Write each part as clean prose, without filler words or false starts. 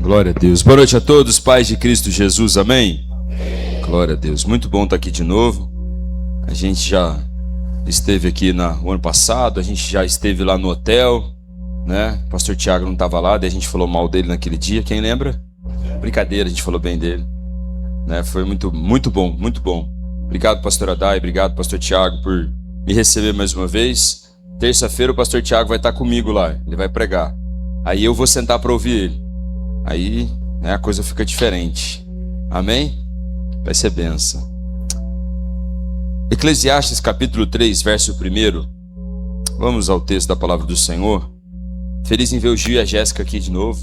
Glória a Deus. Boa noite a todos, paz de Cristo Jesus, amém? Glória a Deus. Muito bom estar aqui de novo. A gente já esteve aqui o ano passado, a gente já esteve lá no hotel, né? O pastor Tiago não estava lá, daí a gente falou mal dele naquele dia, quem lembra? Brincadeira, a gente falou bem dele, né? Foi muito bom, muito bom. Obrigado, pastor Adai, obrigado, pastor Tiago, por me receber mais uma vez. Terça-feira o pastor Tiago vai estar comigo lá, ele vai pregar. Aí eu vou sentar para ouvir ele. Aí, né, a coisa fica diferente. Amém? Vai ser bênção. Eclesiastes capítulo 3, verso 1. Vamos ao texto da palavra do Senhor. Feliz em ver o Gil e a Jéssica aqui de novo.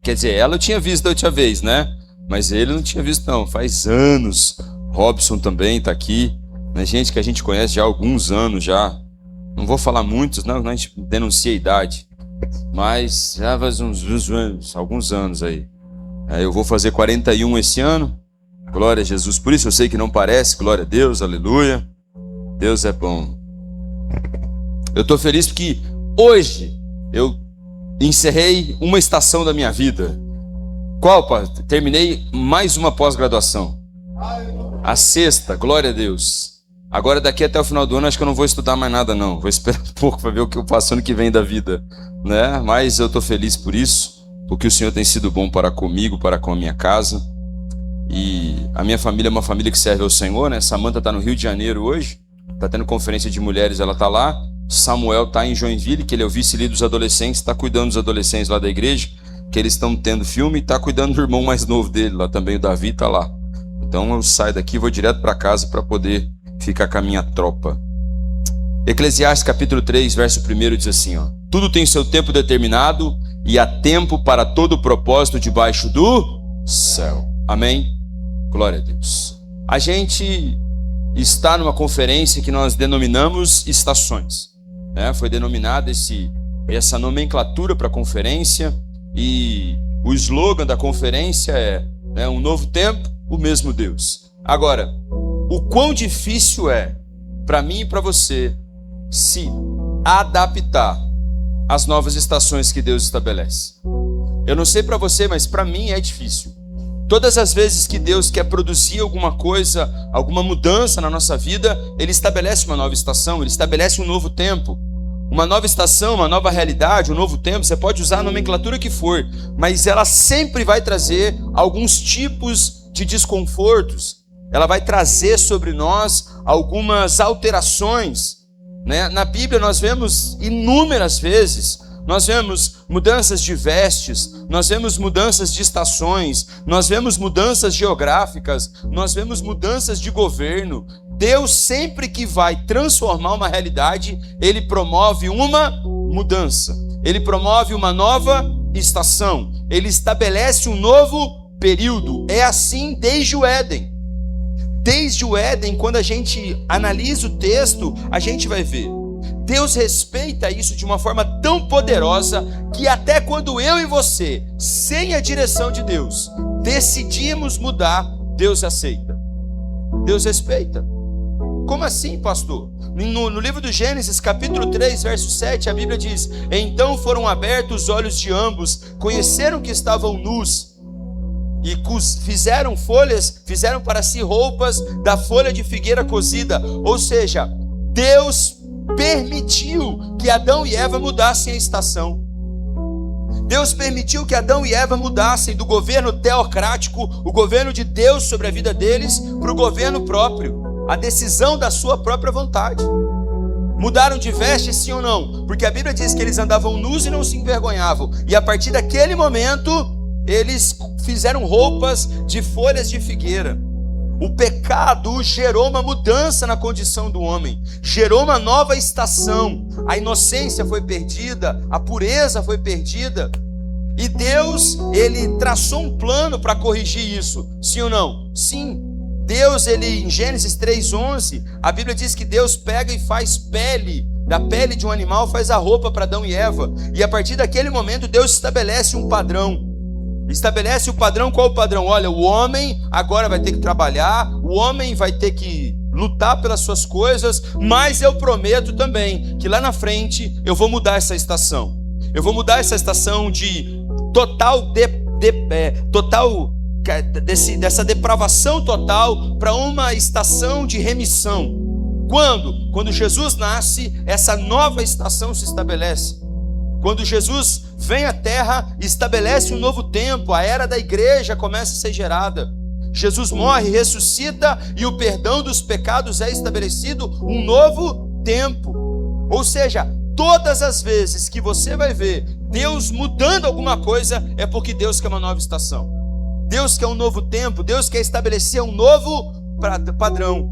Quer dizer, ela eu tinha visto da última vez, né? Mas ele não tinha visto não, faz anos. Robson também está aqui, né? Gente que a gente conhece já há alguns anos já. Não vou falar muitos, não, a gente denuncia a idade. Mas já faz alguns anos aí. Eu vou fazer 41 esse ano. Glória a Jesus. Por isso eu sei que não parece. Glória a Deus, aleluia. Deus é bom. Eu estou feliz porque hoje eu encerrei uma estação da minha vida. Qual, pai? Terminei mais uma pós-graduação. A sexta, glória a Deus. Agora daqui até o final do ano acho que eu não vou estudar mais nada não. Vou esperar um pouco para ver o que eu faço ano que vem da vida, né? Mas eu estou feliz por isso, porque o Senhor tem sido bom para comigo, para com a minha casa. E a minha família é uma família que serve ao Senhor, né? Samanta está no Rio de Janeiro hoje, está tendo conferência de mulheres, ela está lá. Samuel está em Joinville, que ele é o vice-líder dos adolescentes, está cuidando dos adolescentes lá da igreja, que eles estão tendo filme, e está cuidando do irmão mais novo dele lá também, o Davi está lá. Então eu saio daqui e vou direto para casa para poder ficar com a minha tropa. Eclesiastes capítulo 3, verso 1 diz assim, ó: tudo tem seu tempo determinado e há tempo para todo propósito debaixo do céu. Amém? Glória a Deus. A gente está numa conferência que nós denominamos estações, né? Foi denominada essa nomenclatura para a conferência, e o slogan da conferência é um novo tempo, o mesmo Deus. Agora, o quão difícil é para mim e para você se adaptar às novas estações que Deus estabelece. Eu não sei para você, mas para mim é difícil. Todas as vezes que Deus quer produzir alguma coisa, alguma mudança na nossa vida, Ele estabelece uma nova estação, Ele estabelece um novo tempo. Uma nova estação, uma nova realidade, um novo tempo, você pode usar a nomenclatura que for, mas ela sempre vai trazer alguns tipos de desconfortos. Ela vai trazer sobre nós algumas alterações, né? Na Bíblia nós vemos inúmeras vezes, nós vemos mudanças de vestes, nós vemos mudanças de estações, nós vemos mudanças geográficas, nós vemos mudanças de governo. Deus sempre que vai transformar uma realidade, Ele promove uma mudança, Ele promove uma nova estação, Ele estabelece um novo período. É assim desde o Éden. Desde o Éden, quando a gente analisa o texto, a gente vai ver. Deus respeita isso de uma forma tão poderosa que até quando eu e você, sem a direção de Deus, decidimos mudar, Deus aceita. Deus respeita. Como assim, pastor? No livro do Gênesis, capítulo 3, verso 7, a Bíblia diz: então foram abertos os olhos de ambos, conheceram que estavam nus, e fizeram para si roupas da folha de figueira cozida. Ou seja, Deus permitiu que Adão e Eva mudassem a estação. Deus permitiu que Adão e Eva mudassem do governo teocrático, o governo de Deus sobre a vida deles, para o governo próprio, a decisão da sua própria vontade. Mudaram de veste, sim ou não? Porque a Bíblia diz que eles andavam nus e não se envergonhavam, e a partir daquele momento eles fizeram roupas de folhas de figueira. O pecado gerou uma mudança na condição do homem, gerou uma nova estação. A inocência foi perdida, a pureza foi perdida, e Deus, Ele traçou um plano para corrigir isso, sim ou não? Sim. Deus, Ele, em Gênesis 3:11, a Bíblia diz que Deus pega e faz pele, da pele de um animal faz a roupa para Adão e Eva, e a partir daquele momento Deus estabelece um padrão. Estabelece o padrão. Qual o padrão? Olha, o homem agora vai ter que trabalhar, o homem vai ter que lutar pelas suas coisas, mas eu prometo também que lá na frente eu vou mudar essa estação. Eu vou mudar essa estação de dessa depravação total para uma estação de remissão. Quando Jesus nasce, essa nova estação se estabelece. Quando Jesus vem à terra, estabelece um novo tempo, a era da igreja começa a ser gerada. Jesus morre, ressuscita e o perdão dos pecados é estabelecido, um novo tempo. Ou seja, todas as vezes que você vai ver Deus mudando alguma coisa, é porque Deus quer uma nova estação. Deus quer um novo tempo, Deus quer estabelecer um novo padrão.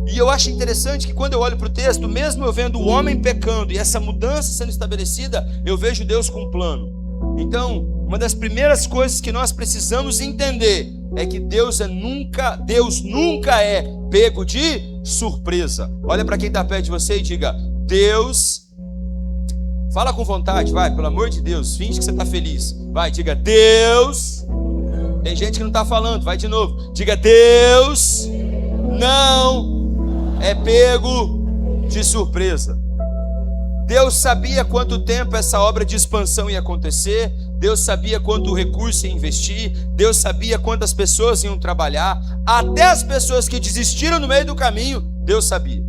E eu acho interessante que quando eu olho para o texto, mesmo eu vendo o homem pecando e essa mudança sendo estabelecida, eu vejo Deus com um plano. Então, uma das primeiras coisas que nós precisamos entender é que Deus nunca é pego de surpresa. Olha para quem está perto de você e diga: Deus, fala com vontade, vai, pelo amor de Deus, finge que você está feliz. Vai, diga: Deus. Tem gente que não está falando, vai de novo. Diga: Deus não é pego de surpresa. Deus sabia quanto tempo essa obra de expansão ia acontecer. Deus sabia quanto recurso ia investir. Deus sabia quantas pessoas iam trabalhar. Até as pessoas que desistiram no meio do caminho, Deus sabia.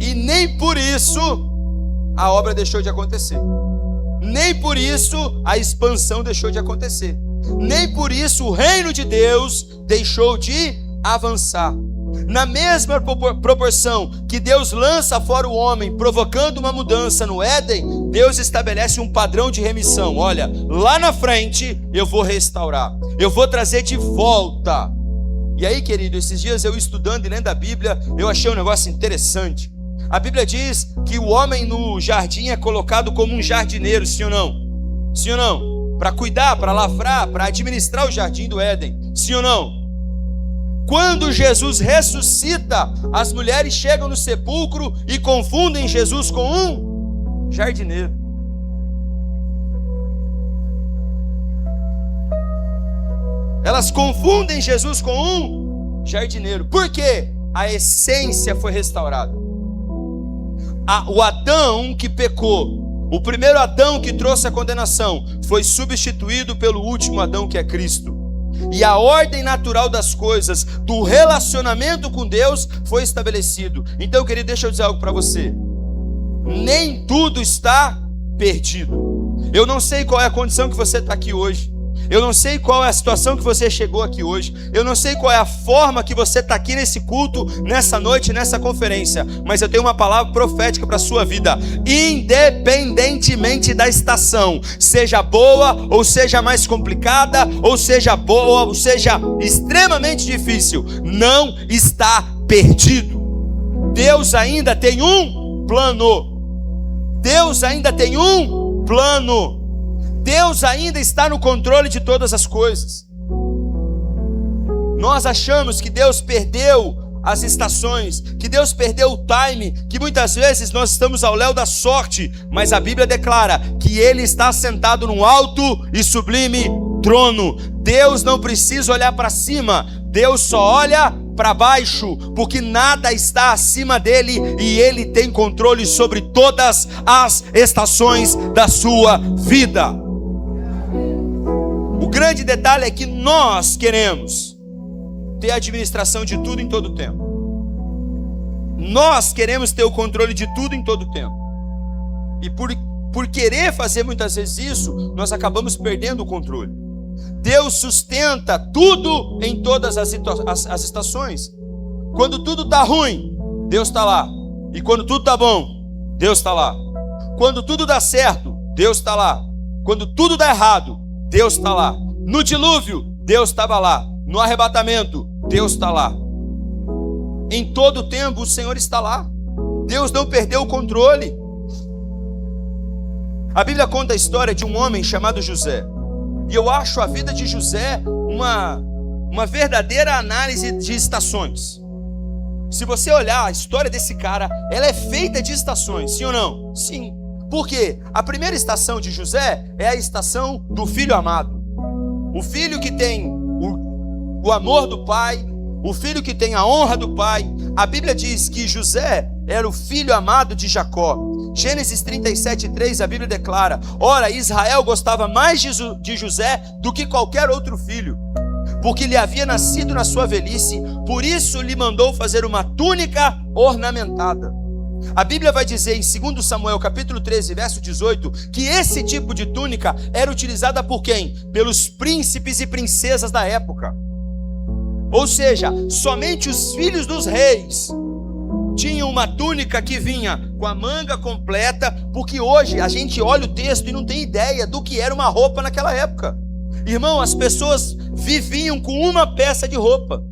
E nem por isso a obra deixou de acontecer. Nem por isso a expansão deixou de acontecer. Nem por isso o reino de Deus deixou de avançar. Na mesma proporção que Deus lança fora o homem, provocando uma mudança no Éden, Deus estabelece um padrão de remissão. Olha, lá na frente eu vou restaurar, eu vou trazer de volta. E aí, querido, esses dias eu estudando e lendo a Bíblia, eu achei um negócio interessante. A Bíblia diz que o homem no jardim é colocado como um jardineiro, sim ou não? Sim ou não? Para cuidar, para lavrar, para administrar o jardim do Éden, sim ou não? Quando Jesus ressuscita, as mulheres chegam no sepulcro e confundem Jesus com um jardineiro. Elas confundem Jesus com um jardineiro. Por quê? A essência foi restaurada. O Adão que pecou, o primeiro Adão que trouxe a condenação, foi substituído pelo último Adão, que é Cristo. E a ordem natural das coisas, do relacionamento com Deus, foi estabelecido. Então, querido, deixa eu dizer algo para você. Nem tudo está perdido. Eu não sei qual é a condição que você está aqui hoje. Eu não sei qual é a situação que você chegou aqui hoje. Eu não sei qual é a forma que você está aqui nesse culto, nessa noite, nessa conferência. Mas eu tenho uma palavra profética para a sua vida. Independentemente da estação, seja boa ou seja mais complicada, ou seja boa ou seja extremamente difícil, não está perdido. Deus ainda tem um plano. Deus ainda tem um plano. Deus ainda está no controle de todas as coisas. Nós achamos que Deus perdeu as estações, que Deus perdeu o time, que muitas vezes nós estamos ao léu da sorte, mas a Bíblia declara que Ele está sentado num alto e sublime trono. Deus não precisa olhar para cima, Deus só olha para baixo, porque nada está acima dele e Ele tem controle sobre todas as estações da sua vida. O grande detalhe é que nós queremos ter a administração de tudo em todo o tempo. Nós queremos ter o controle de tudo em todo o tempo. E por querer fazer muitas vezes isso, nós acabamos perdendo o controle. Deus sustenta tudo em todas as estações. Quando tudo está ruim, Deus está lá. E quando tudo está bom, Deus está lá. Quando tudo dá certo, Deus está lá. Quando tudo dá errado, Deus está lá. No dilúvio, Deus estava lá. No arrebatamento, Deus está lá. Em todo o tempo, o Senhor está lá. Deus não perdeu o controle. A Bíblia conta a história de um homem chamado José. E eu acho a vida de José uma verdadeira análise de estações. Se você olhar a história desse cara, ela é feita de estações, sim ou não? Sim. Por quê? A primeira estação de José é a estação do filho amado. O filho que tem o amor do pai, o filho que tem a honra do pai. A Bíblia diz que José era o filho amado de Jacó. Gênesis 37:3, a Bíblia declara: ora, Israel gostava mais de José do que qualquer outro filho, porque lhe havia nascido na sua velhice, por isso lhe mandou fazer uma túnica ornamentada. A Bíblia vai dizer em 2 Samuel capítulo 13, verso 18, que esse tipo de túnica era utilizada por quem? Pelos príncipes e princesas da época. Ou seja, somente os filhos dos reis tinham uma túnica que vinha com a manga completa, porque hoje a gente olha o texto e não tem ideia do que era uma roupa naquela época. Irmão, as pessoas viviam com uma peça de roupa,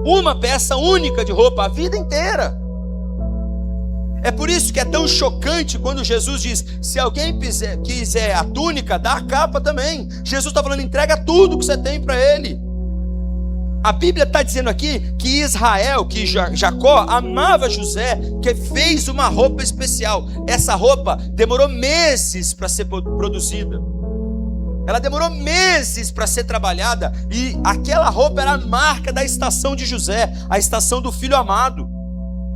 uma peça única de roupa a vida inteira. É por isso que é tão chocante quando Jesus diz: se alguém quiser a túnica, dá a capa também. Jesus está falando: entrega tudo que você tem para ele. A Bíblia está dizendo aqui que Israel, que Jacó amava José, que fez uma roupa especial. Essa roupa demorou meses para ser produzida. Ela demorou meses para ser trabalhada. E aquela roupa era a marca da estação de José, a estação do filho amado.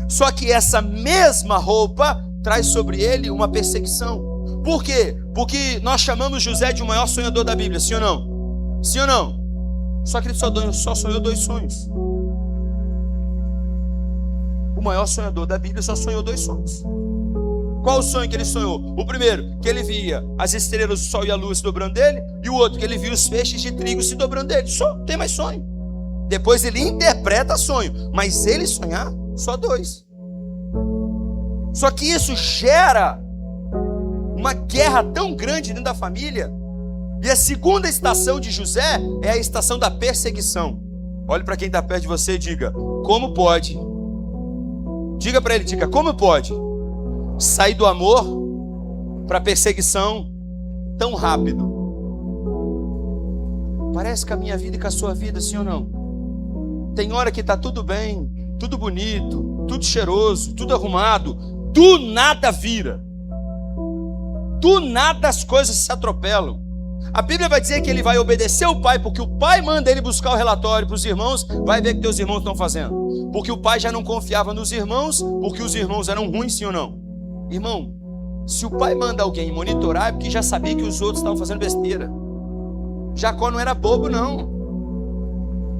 Só que essa mesma roupa traz sobre ele uma perseguição. Por quê? Porque nós chamamos José de o maior sonhador da Bíblia, sim ou não? Sim ou não? Só que ele só sonhou 2 sonhos. O maior sonhador da Bíblia só sonhou 2 sonhos. Qual o sonho que ele sonhou? O primeiro, que ele via as estrelas, o sol e a lua se dobrando dele. E o outro, que ele via os feixes de trigo se dobrando dele. Só, não tem mais sonho. Depois ele interpreta sonho, mas ele sonhar, só 2. Só que isso gera uma guerra tão grande dentro da família. E a segunda estação de José é a estação da perseguição. Olhe para quem está perto de você e diga: como pode? Diga para ele, diga: como pode sair do amor para a perseguição tão rápido? Parece com a minha vida e com a sua vida, sim ou não? Tem hora que está tudo bem, tudo bonito, tudo cheiroso, tudo arrumado. Do nada vira. Do nada as coisas se atropelam. A Bíblia vai dizer que ele vai obedecer o pai, porque o pai manda ele buscar o relatório para os irmãos. Vai ver o que teus irmãos estão fazendo. Porque o pai já não confiava nos irmãos, porque os irmãos eram ruins, sim ou não? Irmão, se o pai manda alguém monitorar, é porque já sabia que os outros estavam fazendo besteira. Jacó não era bobo, não.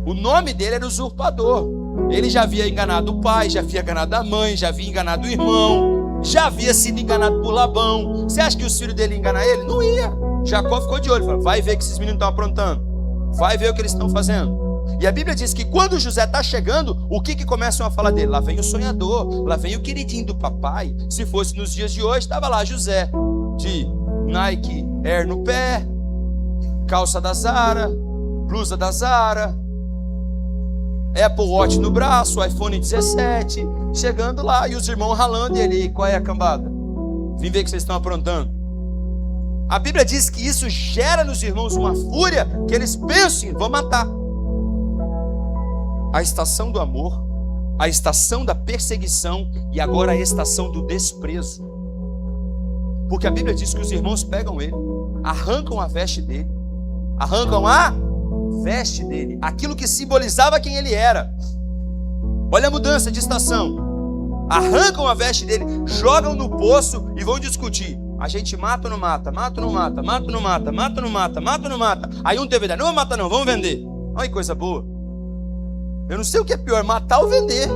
O nome dele era usurpador. Ele já havia enganado o pai, já havia enganado a mãe, já havia enganado o irmão, já havia sido enganado por Labão. Você acha que os filhos dele iam enganar ele? Não ia. Jacó ficou de olho, falou: vai ver o que esses meninos estão aprontando, vai ver o que eles estão fazendo. E a Bíblia diz que quando José está chegando, o que começam a falar dele? Lá vem o sonhador, lá vem o queridinho do papai. Se fosse nos dias de hoje, estava lá José, de Nike Air no pé, calça da Zara, blusa da Zara, Apple Watch no braço, iPhone 17, chegando lá, e os irmãos ralando, e ele: qual é a cambada? Vim ver o que vocês estão aprontando. A Bíblia diz que isso gera nos irmãos uma fúria, que eles pensam: vão matar. A estação do amor, a estação da perseguição e agora a estação do desprezo. Porque a Bíblia diz que os irmãos pegam ele, arrancam a veste dele, aquilo que simbolizava quem ele era. Olha a mudança de estação. Arrancam a veste dele, jogam no poço e vão discutir. A gente mata ou não mata? Mata ou não mata? Mata ou não mata? Mata ou não mata? Mata ou não mata? Aí um teve ideia: não vamos matar não, vamos vender. Olha que coisa boa. Eu não sei o que é pior, matar ou vender.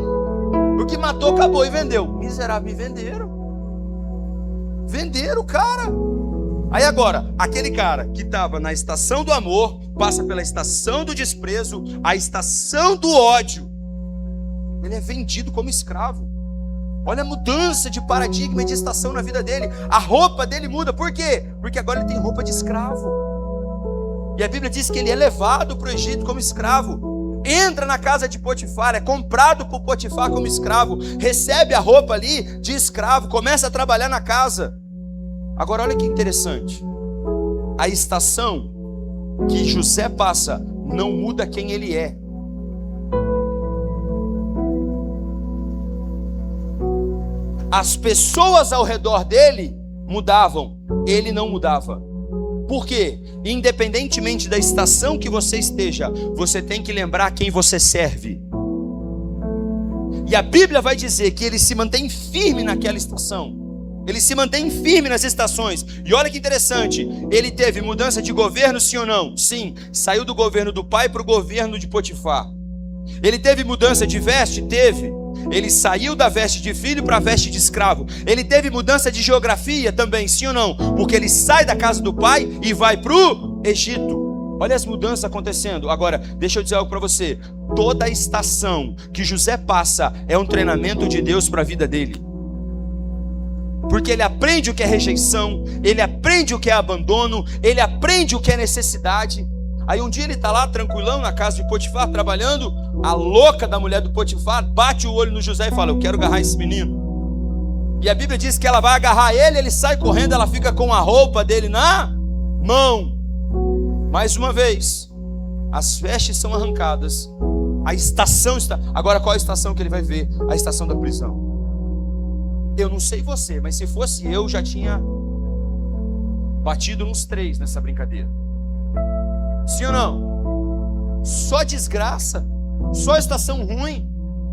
Porque matou, acabou e vendeu. Miserável, me venderam. Venderam o cara. Aí agora, aquele cara que estava na estação do amor passa pela estação do desprezo, a estação do ódio. Ele é vendido como escravo. Olha a mudança de paradigma e de estação na vida dele. A roupa dele muda. Por quê? Porque agora ele tem roupa de escravo. E a Bíblia diz que ele é levado para o Egito como escravo. Entra na casa de Potifar, é comprado por Potifar como escravo. Recebe a roupa ali de escravo, começa a trabalhar na casa. Agora olha que interessante. A estação que José passa não muda quem ele é. As pessoas ao redor dele mudavam, ele não mudava. Por quê? Independentemente da estação que você esteja, você tem que lembrar quem você serve. E a Bíblia vai dizer que ele se mantém firme naquela estação. Ele se mantém firme nas estações. E olha que interessante, ele teve mudança de governo, sim ou não? Sim, saiu do governo do pai para o governo de Potifar. Ele teve mudança de veste? Teve. Ele saiu da veste de filho para a veste de escravo. Ele teve mudança de geografia também, sim ou não? Porque ele sai da casa do pai e vai para o Egito. Olha as mudanças acontecendo. Agora, deixa eu dizer algo para você. Toda a estação que José passa é um treinamento de Deus para a vida dele. Porque ele aprende o que é rejeição, ele aprende o que é abandono, ele aprende o que é necessidade. Aí um dia ele está lá tranquilão na casa de Potifar, trabalhando. A louca da mulher do Potifar bate o olho no José e fala: eu quero agarrar esse menino. E a Bíblia diz que ela vai agarrar ele, ele sai correndo, ela fica com a roupa dele na mão. Mais uma vez, as vestes são arrancadas. A estação está... Agora qual a estação que ele vai ver? A estação da prisão. Eu não sei você, mas se fosse eu, já tinha batido nos 3 nessa brincadeira. Sim ou não? Só desgraça, só estação ruim.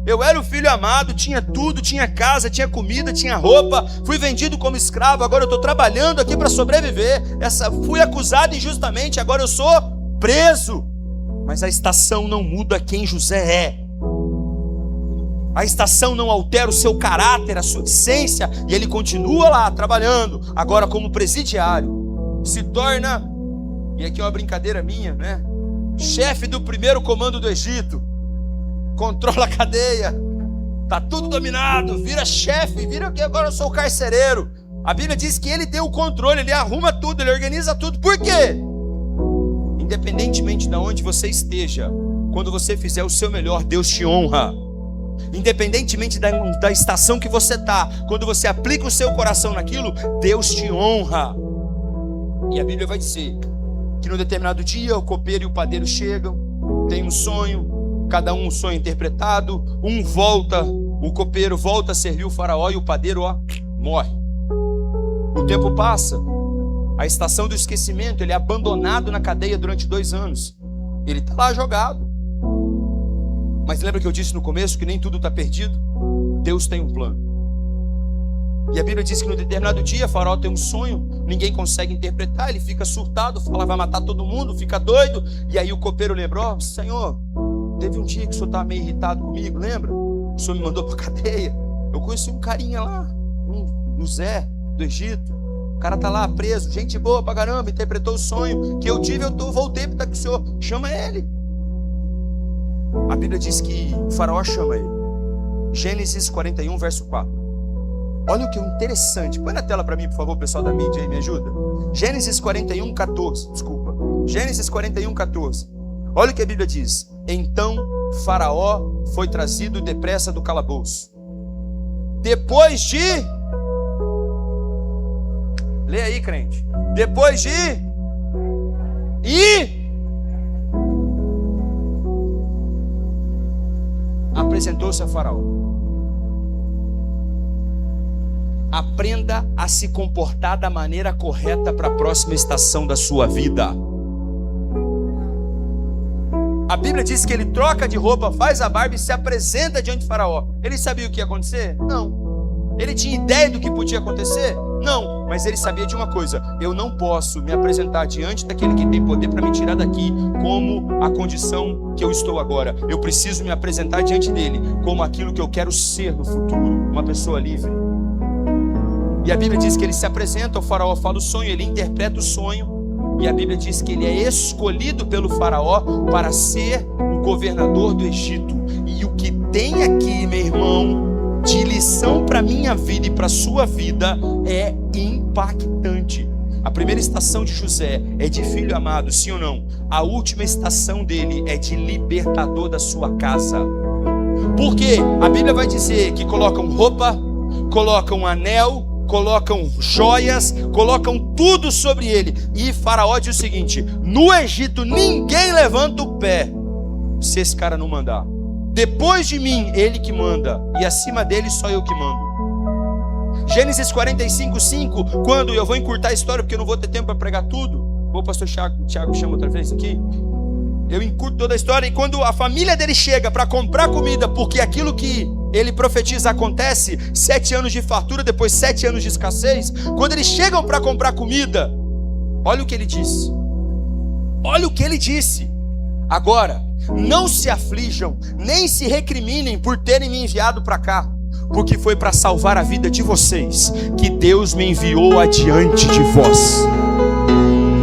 Eu era o filho amado, tinha tudo, tinha casa, tinha comida, tinha roupa. Fui vendido como escravo, agora eu estou trabalhando aqui para sobreviver. Fui acusado injustamente, agora eu sou preso. Mas a estação não muda quem José é. A estação não altera o seu caráter, a sua essência. E ele continua lá trabalhando, agora como presidiário. Se torna, e aqui é uma brincadeira minha, né? Chefe do primeiro comando do Egito. Controla a cadeia. Tá tudo dominado. Vira chefe, vira que agora eu sou o carcereiro. A Bíblia diz que ele tem o controle, ele arruma tudo, ele organiza tudo. Por quê? Independentemente de onde você esteja, quando você fizer o seu melhor, Deus te honra. Independentemente da estação que você está, quando você aplica o seu coração naquilo, Deus te honra. E a Bíblia vai dizer que no determinado dia o copeiro e o padeiro chegam, tem um sonho, cada um sonho interpretado, o copeiro volta a servir o faraó e o padeiro morre. O tempo passa, a estação do esquecimento, ele é abandonado na cadeia durante 2 anos. Ele está lá jogado. Mas lembra que eu disse no começo que nem tudo está perdido? Deus tem um plano. E a Bíblia diz que no determinado dia, Faraó tem um sonho, ninguém consegue interpretar, ele fica surtado, fala, vai matar todo mundo, fica doido. E aí o copeiro lembrou: Senhor, teve um dia que o senhor estava meio irritado comigo, lembra? O senhor me mandou para a cadeia. Eu conheci um carinha lá, um Zé do Egito. O cara está lá preso, gente boa pra caramba, interpretou o sonho que eu tive, voltei para que o senhor chama ele. A Bíblia diz que o faraó chama ele. Gênesis 41, verso 4. Olha o que é interessante. Põe na tela para mim, por favor, pessoal da mídia aí, me ajuda. Gênesis 41, 14. Desculpa. Gênesis 41, 14. Olha o que a Bíblia diz. Então Faraó foi trazido depressa do calabouço. Depois de... Lê aí, crente. Depois de... apresentou-se a Faraó. Aprenda a se comportar da maneira correta para a próxima estação da sua vida. A Bíblia diz que ele troca de roupa, faz a barba e se apresenta diante de Faraó. Ele sabia o que ia acontecer? Não. Ele tinha ideia do que podia acontecer? Não. Mas ele sabia de uma coisa: eu não posso me apresentar diante daquele que tem poder para me tirar daqui como a condição que eu estou agora. Eu preciso me apresentar diante dele como aquilo que eu quero ser no futuro, uma pessoa livre. E a Bíblia diz que ele se apresenta, o faraó fala o sonho, ele interpreta o sonho. E a Bíblia diz que ele é escolhido pelo faraó para ser o governador do Egito. E o que tem aqui, meu irmão, de lição para a minha vida e para a sua vida é impactante. A primeira estação de José é de filho amado, sim ou não? A última estação dele é de libertador da sua casa. Porque a Bíblia vai dizer que colocam roupa, colocam anel, colocam joias, colocam tudo sobre ele. E Faraó diz o seguinte: no Egito ninguém levanta o pé se esse cara não mandar. Depois de mim, ele que manda, e acima dele só eu que mando. Gênesis 45, 5, quando eu vou encurtar a história, porque eu não vou ter tempo para pregar tudo. O pastor Tiago chama outra vez aqui. Eu encurto toda a história, e quando a família dele chega para comprar comida, porque aquilo que ele profetiza, acontece 7 anos de fartura, depois 7 anos de escassez. Quando eles chegam para comprar comida, olha o que ele disse. Olha o que ele disse. Agora, não se aflijam, nem se recriminem por terem me enviado para cá, porque foi para salvar a vida de vocês que Deus me enviou adiante de vós.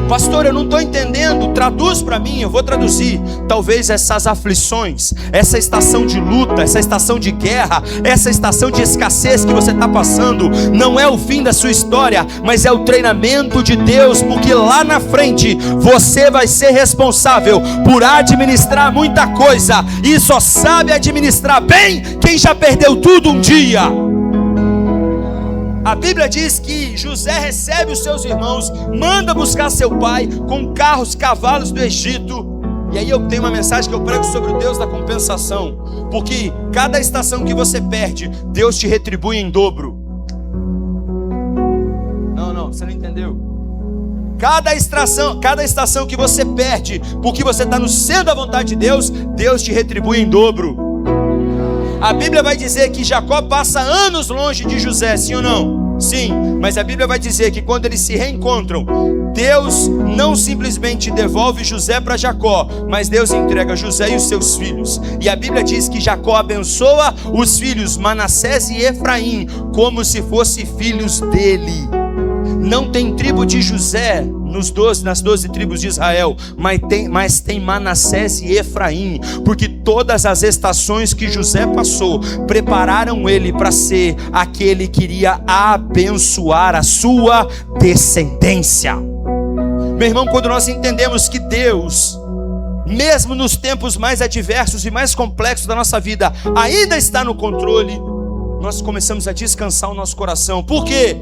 Pastor, eu não estou entendendo, traduz para mim. Eu vou traduzir. Talvez essas aflições, essa estação de luta, essa estação de guerra, essa estação de escassez que você está passando, não é o fim da sua história, mas é o treinamento de Deus, porque lá na frente você vai ser responsável por administrar muita coisa, e só sabe administrar bem quem já perdeu tudo um dia. A Bíblia diz que José recebe os seus irmãos, manda buscar seu pai com carros, cavalos do Egito. E aí eu tenho uma mensagem que eu prego sobre o Deus da compensação, porque cada estação que você perde, Deus te retribui em dobro. Não, você não entendeu. Cada estação que você perde, porque você está no centro da vontade de Deus, Deus te retribui em dobro. A Bíblia vai dizer que Jacó passa anos longe de José, sim ou não? Sim, mas a Bíblia vai dizer que quando eles se reencontram, Deus não simplesmente devolve José para Jacó, mas Deus entrega José e os seus filhos. E a Bíblia diz que Jacó abençoa os filhos Manassés e Efraim como se fossem filhos dele. Não tem tribo de José nas 12 tribos de Israel, mas tem Manassés e Efraim, porque todas as estações que José passou prepararam ele para ser aquele que iria abençoar a sua descendência. Meu irmão, quando nós entendemos que Deus, mesmo nos tempos mais adversos e mais complexos da nossa vida, ainda está no controle, nós começamos a descansar o nosso coração. Por quê?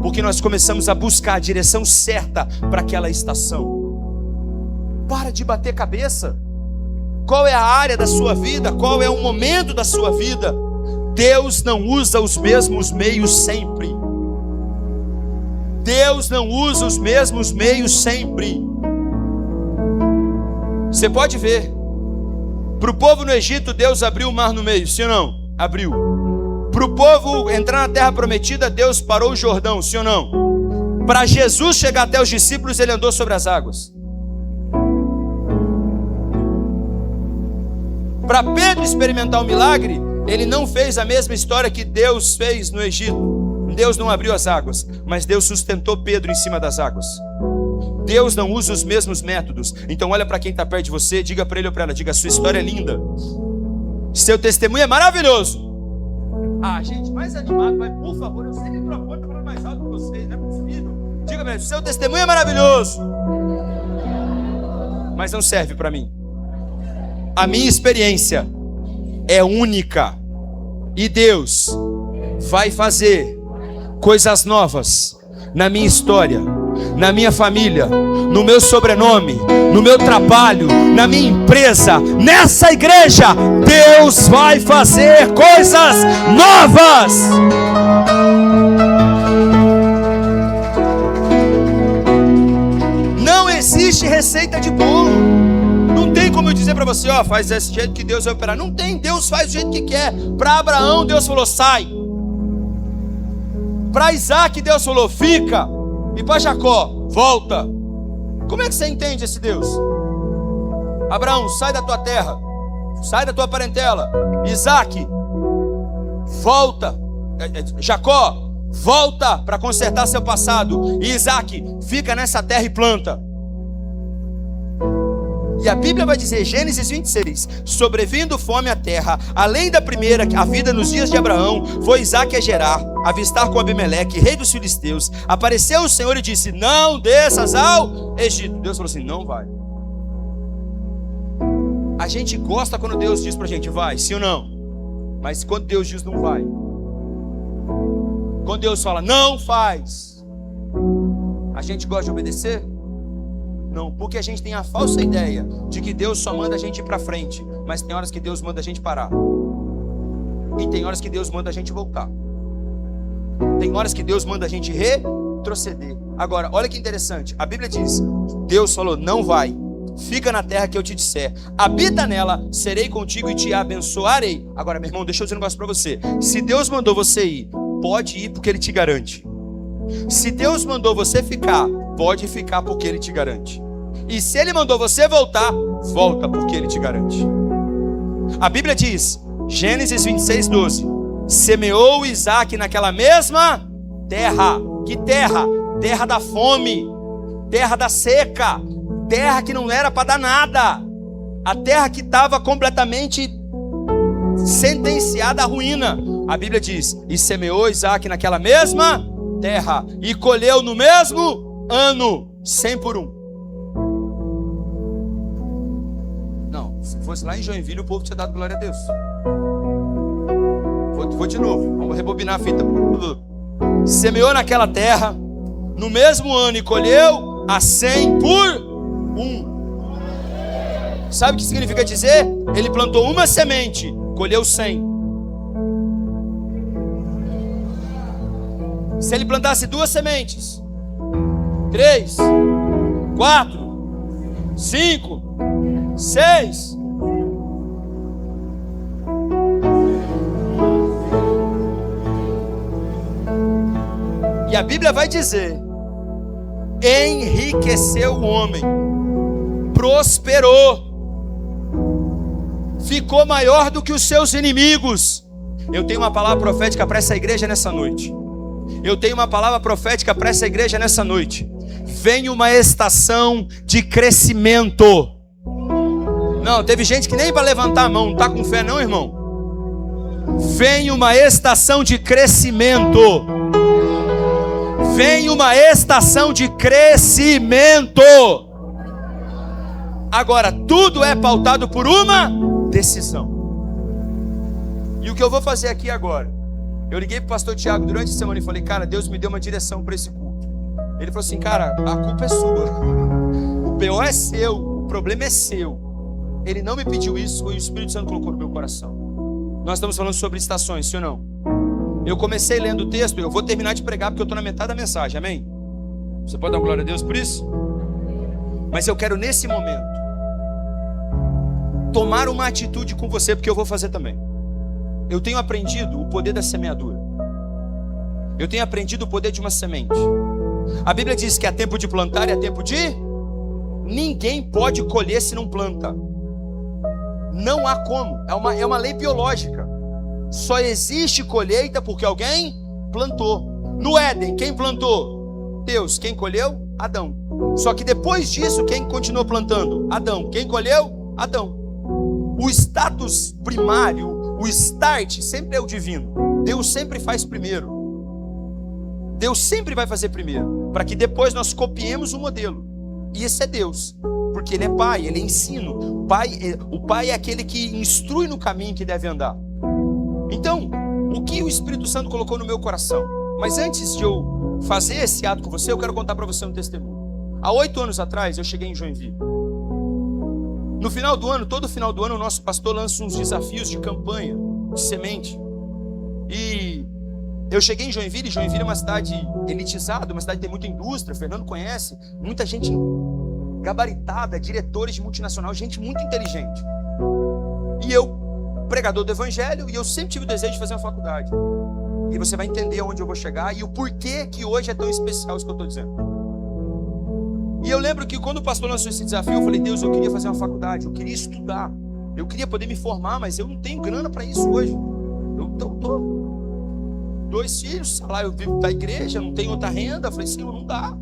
Porque nós começamos a buscar a direção certa para aquela estação. Para de bater cabeça. Qual é a área da sua vida? Qual é o momento da sua vida? Deus não usa os mesmos meios sempre. Deus não usa os mesmos meios sempre. Você pode ver. Para o povo no Egito, Deus abriu o mar no meio, sim ou não? Abriu. Para o povo entrar na terra prometida, Deus parou o Jordão, sim ou não? Para Jesus chegar até os discípulos, ele andou sobre as águas. Para Pedro experimentar o milagre, ele não fez a mesma história que Deus fez no Egito. Deus não abriu as águas, mas Deus sustentou Pedro em cima das águas. Deus não usa os mesmos métodos. Então olha para quem está perto de você, diga para ele ou para ela, diga: sua história é linda, seu testemunho é maravilhoso. Ah, gente, mais animado, mas por favor, eu sei que o microfone está falando mais alto que vocês, não é possível. Diga para ele: seu testemunho é maravilhoso, mas não serve para mim. A minha experiência é única, e Deus vai fazer coisas novas na minha história, na minha família, no meu sobrenome, no meu trabalho, na minha empresa, nessa igreja. Deus vai fazer coisas novas. Não existe receita de bolo. Não tem como eu dizer para você, ó, faz desse jeito que Deus vai operar. Não tem, Deus faz do jeito que quer. Para Abraão, Deus falou, sai. Para Isaac, Deus falou, fica. E para Jacó, volta. Como é que você entende esse Deus? Abraão, sai da tua terra, sai da tua parentela. Isaac, volta. Jacó, volta para consertar seu passado. E Isaac, fica nessa terra e planta. E a Bíblia vai dizer, Gênesis 26, sobrevindo fome à terra, além da primeira, a vida nos dias de Abraão, foi Isaac a Gerar, avistar com Abimeleque, rei dos filisteus. Apareceu o Senhor e disse, não desças ao Egito. Deus falou assim, não vai. A gente gosta quando Deus diz pra gente, vai, sim ou não? Mas quando Deus diz, não vai. Quando Deus fala, não faz, a gente gosta de obedecer? Não, porque a gente tem a falsa ideia de que Deus só manda a gente ir para frente, mas tem horas que Deus manda a gente parar, e tem horas que Deus manda a gente voltar, tem horas que Deus manda a gente retroceder. Agora, olha que interessante, a Bíblia diz, Deus falou, não vai, fica na terra que eu te disser, habita nela, serei contigo e te abençoarei. Agora, meu irmão, deixa eu dizer um negócio para você. Se Deus mandou você ir, pode ir porque Ele te garante. Se Deus mandou você ficar, pode ficar porque Ele te garante. E se Ele mandou você voltar, volta porque Ele te garante. A Bíblia diz, Gênesis 26, 12, semeou Isaac naquela mesma terra. Que terra? Terra da fome, terra da seca, terra que não era para dar nada, a terra que estava completamente sentenciada à ruína. A Bíblia diz, e semeou Isaac naquela mesma terra, e colheu no mesmo ano, 100 por 1. Não, se fosse lá em Joinville, o povo tinha dado glória a Deus. Vou de novo, vamos rebobinar a fita. Semeou naquela terra, no mesmo ano, e colheu a 100 por 1. Sabe o que significa dizer? Ele plantou uma semente, colheu 100. Se ele plantasse 2 sementes, 3, 4, 5, 6, e a Bíblia vai dizer, enriqueceu o homem, prosperou, ficou maior do que os seus inimigos. Eu tenho uma palavra profética para essa igreja nessa noite. Eu tenho uma palavra profética para essa igreja nessa noite. Vem uma estação de crescimento. Não, teve gente que nem para levantar a mão, não está com fé não, irmão. Vem uma estação de crescimento. Vem uma estação de crescimento. Agora, tudo é pautado por uma decisão. E o que eu vou fazer aqui agora? Eu liguei para o pastor Tiago durante a semana e falei, cara, Deus me deu uma direção para esse culto. Ele falou assim, cara, a culpa é sua. O pior é seu, o problema é seu. Ele não me pediu isso, foi o Espírito Santo que colocou no meu coração. Nós estamos falando sobre estações, sim ou não? Eu comecei lendo o texto, eu vou terminar de pregar porque eu estou na metade da mensagem, amém? Você pode dar glória a Deus por isso? Mas eu quero nesse momento tomar uma atitude com você, porque eu vou fazer também. Eu tenho aprendido o poder da semeadura. Eu tenho aprendido o poder de uma semente. A Bíblia diz que há tempo de plantar e há tempo de... Ninguém pode colher se não planta. Não há como. É uma lei biológica. Só existe colheita porque alguém plantou. No Éden, quem plantou? Deus. Quem colheu? Adão. Só que depois disso, quem continuou plantando? Adão. Quem colheu? Adão. O status primário, o start sempre é o divino. Deus sempre faz primeiro. Deus sempre vai fazer primeiro, para que depois nós copiemos o modelo. E esse é Deus, porque Ele é Pai, Ele é ensino. O Pai é aquele que instrui no caminho que deve andar. Então, o que o Espírito Santo colocou no meu coração? Mas antes de eu fazer esse ato com você, eu quero contar para você um testemunho. Há 8 anos atrás, eu cheguei em Joinville. No final do ano, todo final do ano, o nosso pastor lança uns desafios de campanha, de semente. E eu cheguei em Joinville. Joinville é uma cidade elitizada, uma cidade que tem muita indústria, o Fernando conhece, muita gente gabaritada, diretores de multinacional, gente muito inteligente. E eu, pregador do evangelho, e eu sempre tive o desejo de fazer uma faculdade. E você vai entender aonde eu vou chegar e o porquê que hoje é tão especial isso que eu estou dizendo. E eu lembro que quando o pastor lançou esse desafio, eu falei, Deus, eu queria fazer uma faculdade, eu queria estudar, eu queria poder me formar, mas eu não tenho grana para isso hoje. Eu tô 2 filhos, salário, eu vivo da igreja, não tenho outra renda. Eu falei, Senhor, não dá.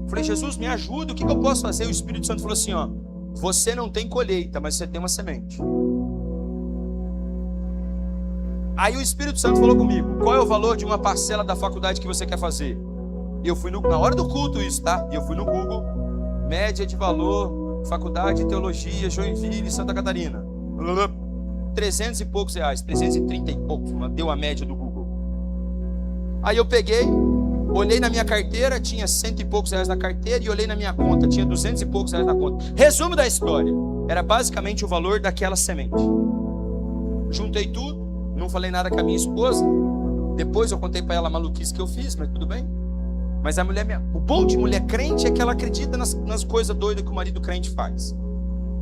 Eu falei, Jesus, me ajuda, o que eu posso fazer? O Espírito Santo falou assim, ó, você não tem colheita, mas você tem uma semente. Aí o Espírito Santo falou comigo, qual é o valor de uma parcela da faculdade que você quer fazer? E eu fui na hora do culto isso, tá? E eu fui no Google, média de valor, faculdade de teologia, Joinville, Santa Catarina. 300 e poucos reais, 330 e poucos, deu a média do Google. Aí eu peguei, olhei na minha carteira, tinha 100 e poucos reais na carteira, e olhei na minha conta, tinha 200 e poucos reais na conta. Resumo da história, era basicamente o valor daquela semente. Juntei tudo, não falei nada com a minha esposa. Depois eu contei para ela a maluquice que eu fiz, mas tudo bem. Mas o bom de mulher crente é que ela acredita nas coisas doidas que o marido crente faz.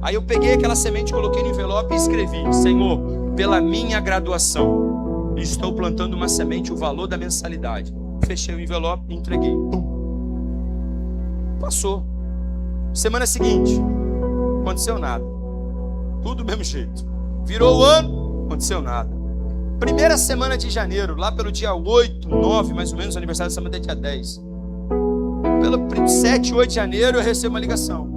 Aí eu peguei aquela semente, coloquei no envelope e escrevi: Senhor, pela minha graduação, estou plantando uma semente, o valor da mensalidade. Fechei o envelope e entreguei. Passou. Semana seguinte, aconteceu nada. Tudo do mesmo jeito. Virou o ano, aconteceu nada. Primeira semana de janeiro, lá pelo dia 8, 9, mais ou menos, o aniversário da semana é dia 10. Pelo 7, 8 de janeiro eu recebo uma ligação.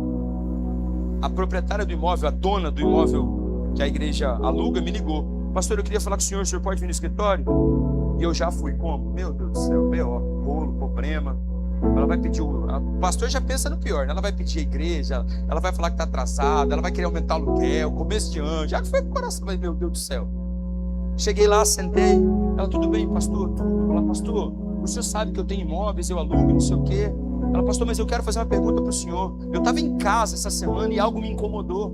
A proprietária do imóvel, a dona do imóvel que a igreja aluga, me ligou: pastor, eu queria falar com o senhor pode vir no escritório? E eu já fui, como? Meu Deus do céu, B.O., rolo, problema. Ela vai pedir, o pastor já pensa no pior, né? Ela vai pedir a igreja, ela vai falar que está atrasada, ela vai querer aumentar o aluguel, começo de ano, já foi com o coração, mas meu Deus do céu. Cheguei lá, sentei, ela: tudo bem, pastor? Ela: pastor, o senhor sabe que eu tenho imóveis, eu alugo, não sei o quê. Ela: pastor, mas eu quero fazer uma pergunta para o senhor. Eu estava em casa essa semana e algo me incomodou.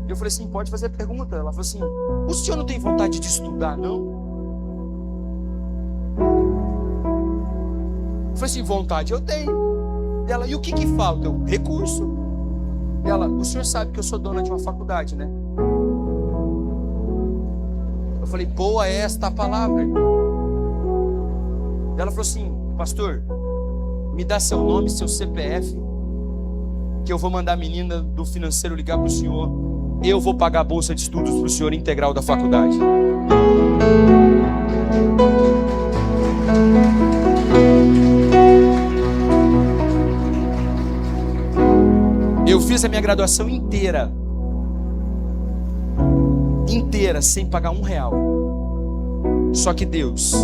Eu falei assim: pode fazer pergunta. Ela falou assim: o senhor não tem vontade de estudar, não? Eu falei assim: vontade eu tenho. Ela: e o que falta? Eu: recurso. Ela: o senhor sabe que eu sou dona de uma faculdade, né? Eu falei: boa é esta a palavra. Ela falou assim: pastor, me dá seu nome, seu CPF, que eu vou mandar a menina do financeiro ligar para o senhor. Eu vou pagar a bolsa de estudos para o senhor integral da faculdade. Eu fiz a minha graduação inteira, sem pagar R$1. Só que Deus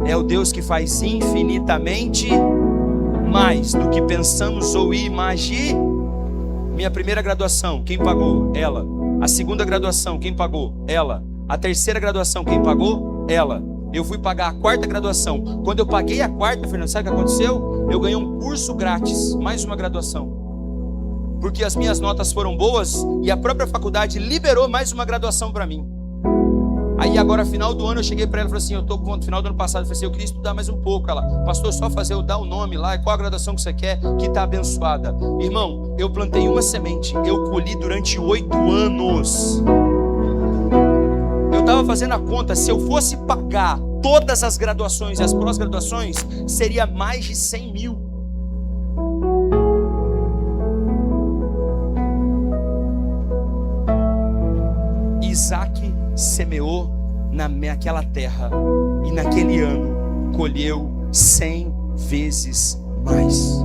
é o Deus que faz infinitamente mais do que pensamos ou imaginamos. Minha primeira graduação, quem pagou? Ela. A segunda graduação, quem pagou? Ela. A terceira graduação, quem pagou? Ela. Eu fui pagar a quarta graduação. Quando eu paguei a quarta, Fernando, sabe o que aconteceu? Eu ganhei um curso grátis, mais uma graduação. Porque as minhas notas foram boas e a própria faculdade liberou mais uma graduação para mim. Aí agora, final do ano, eu cheguei para ela e falei assim: eu estou com o final do ano passado, eu falei assim: eu queria estudar mais um pouco. Ela: pastor, só fazer, dar o nome lá, qual a graduação que você quer, que está abençoada. Irmão, eu plantei uma semente, eu colhi durante 8 anos. Eu estava fazendo a conta, se eu fosse pagar todas as graduações e as pós-graduações, seria mais de 100 mil. Isaac semeou naquela terra e naquele ano colheu 100 vezes mais.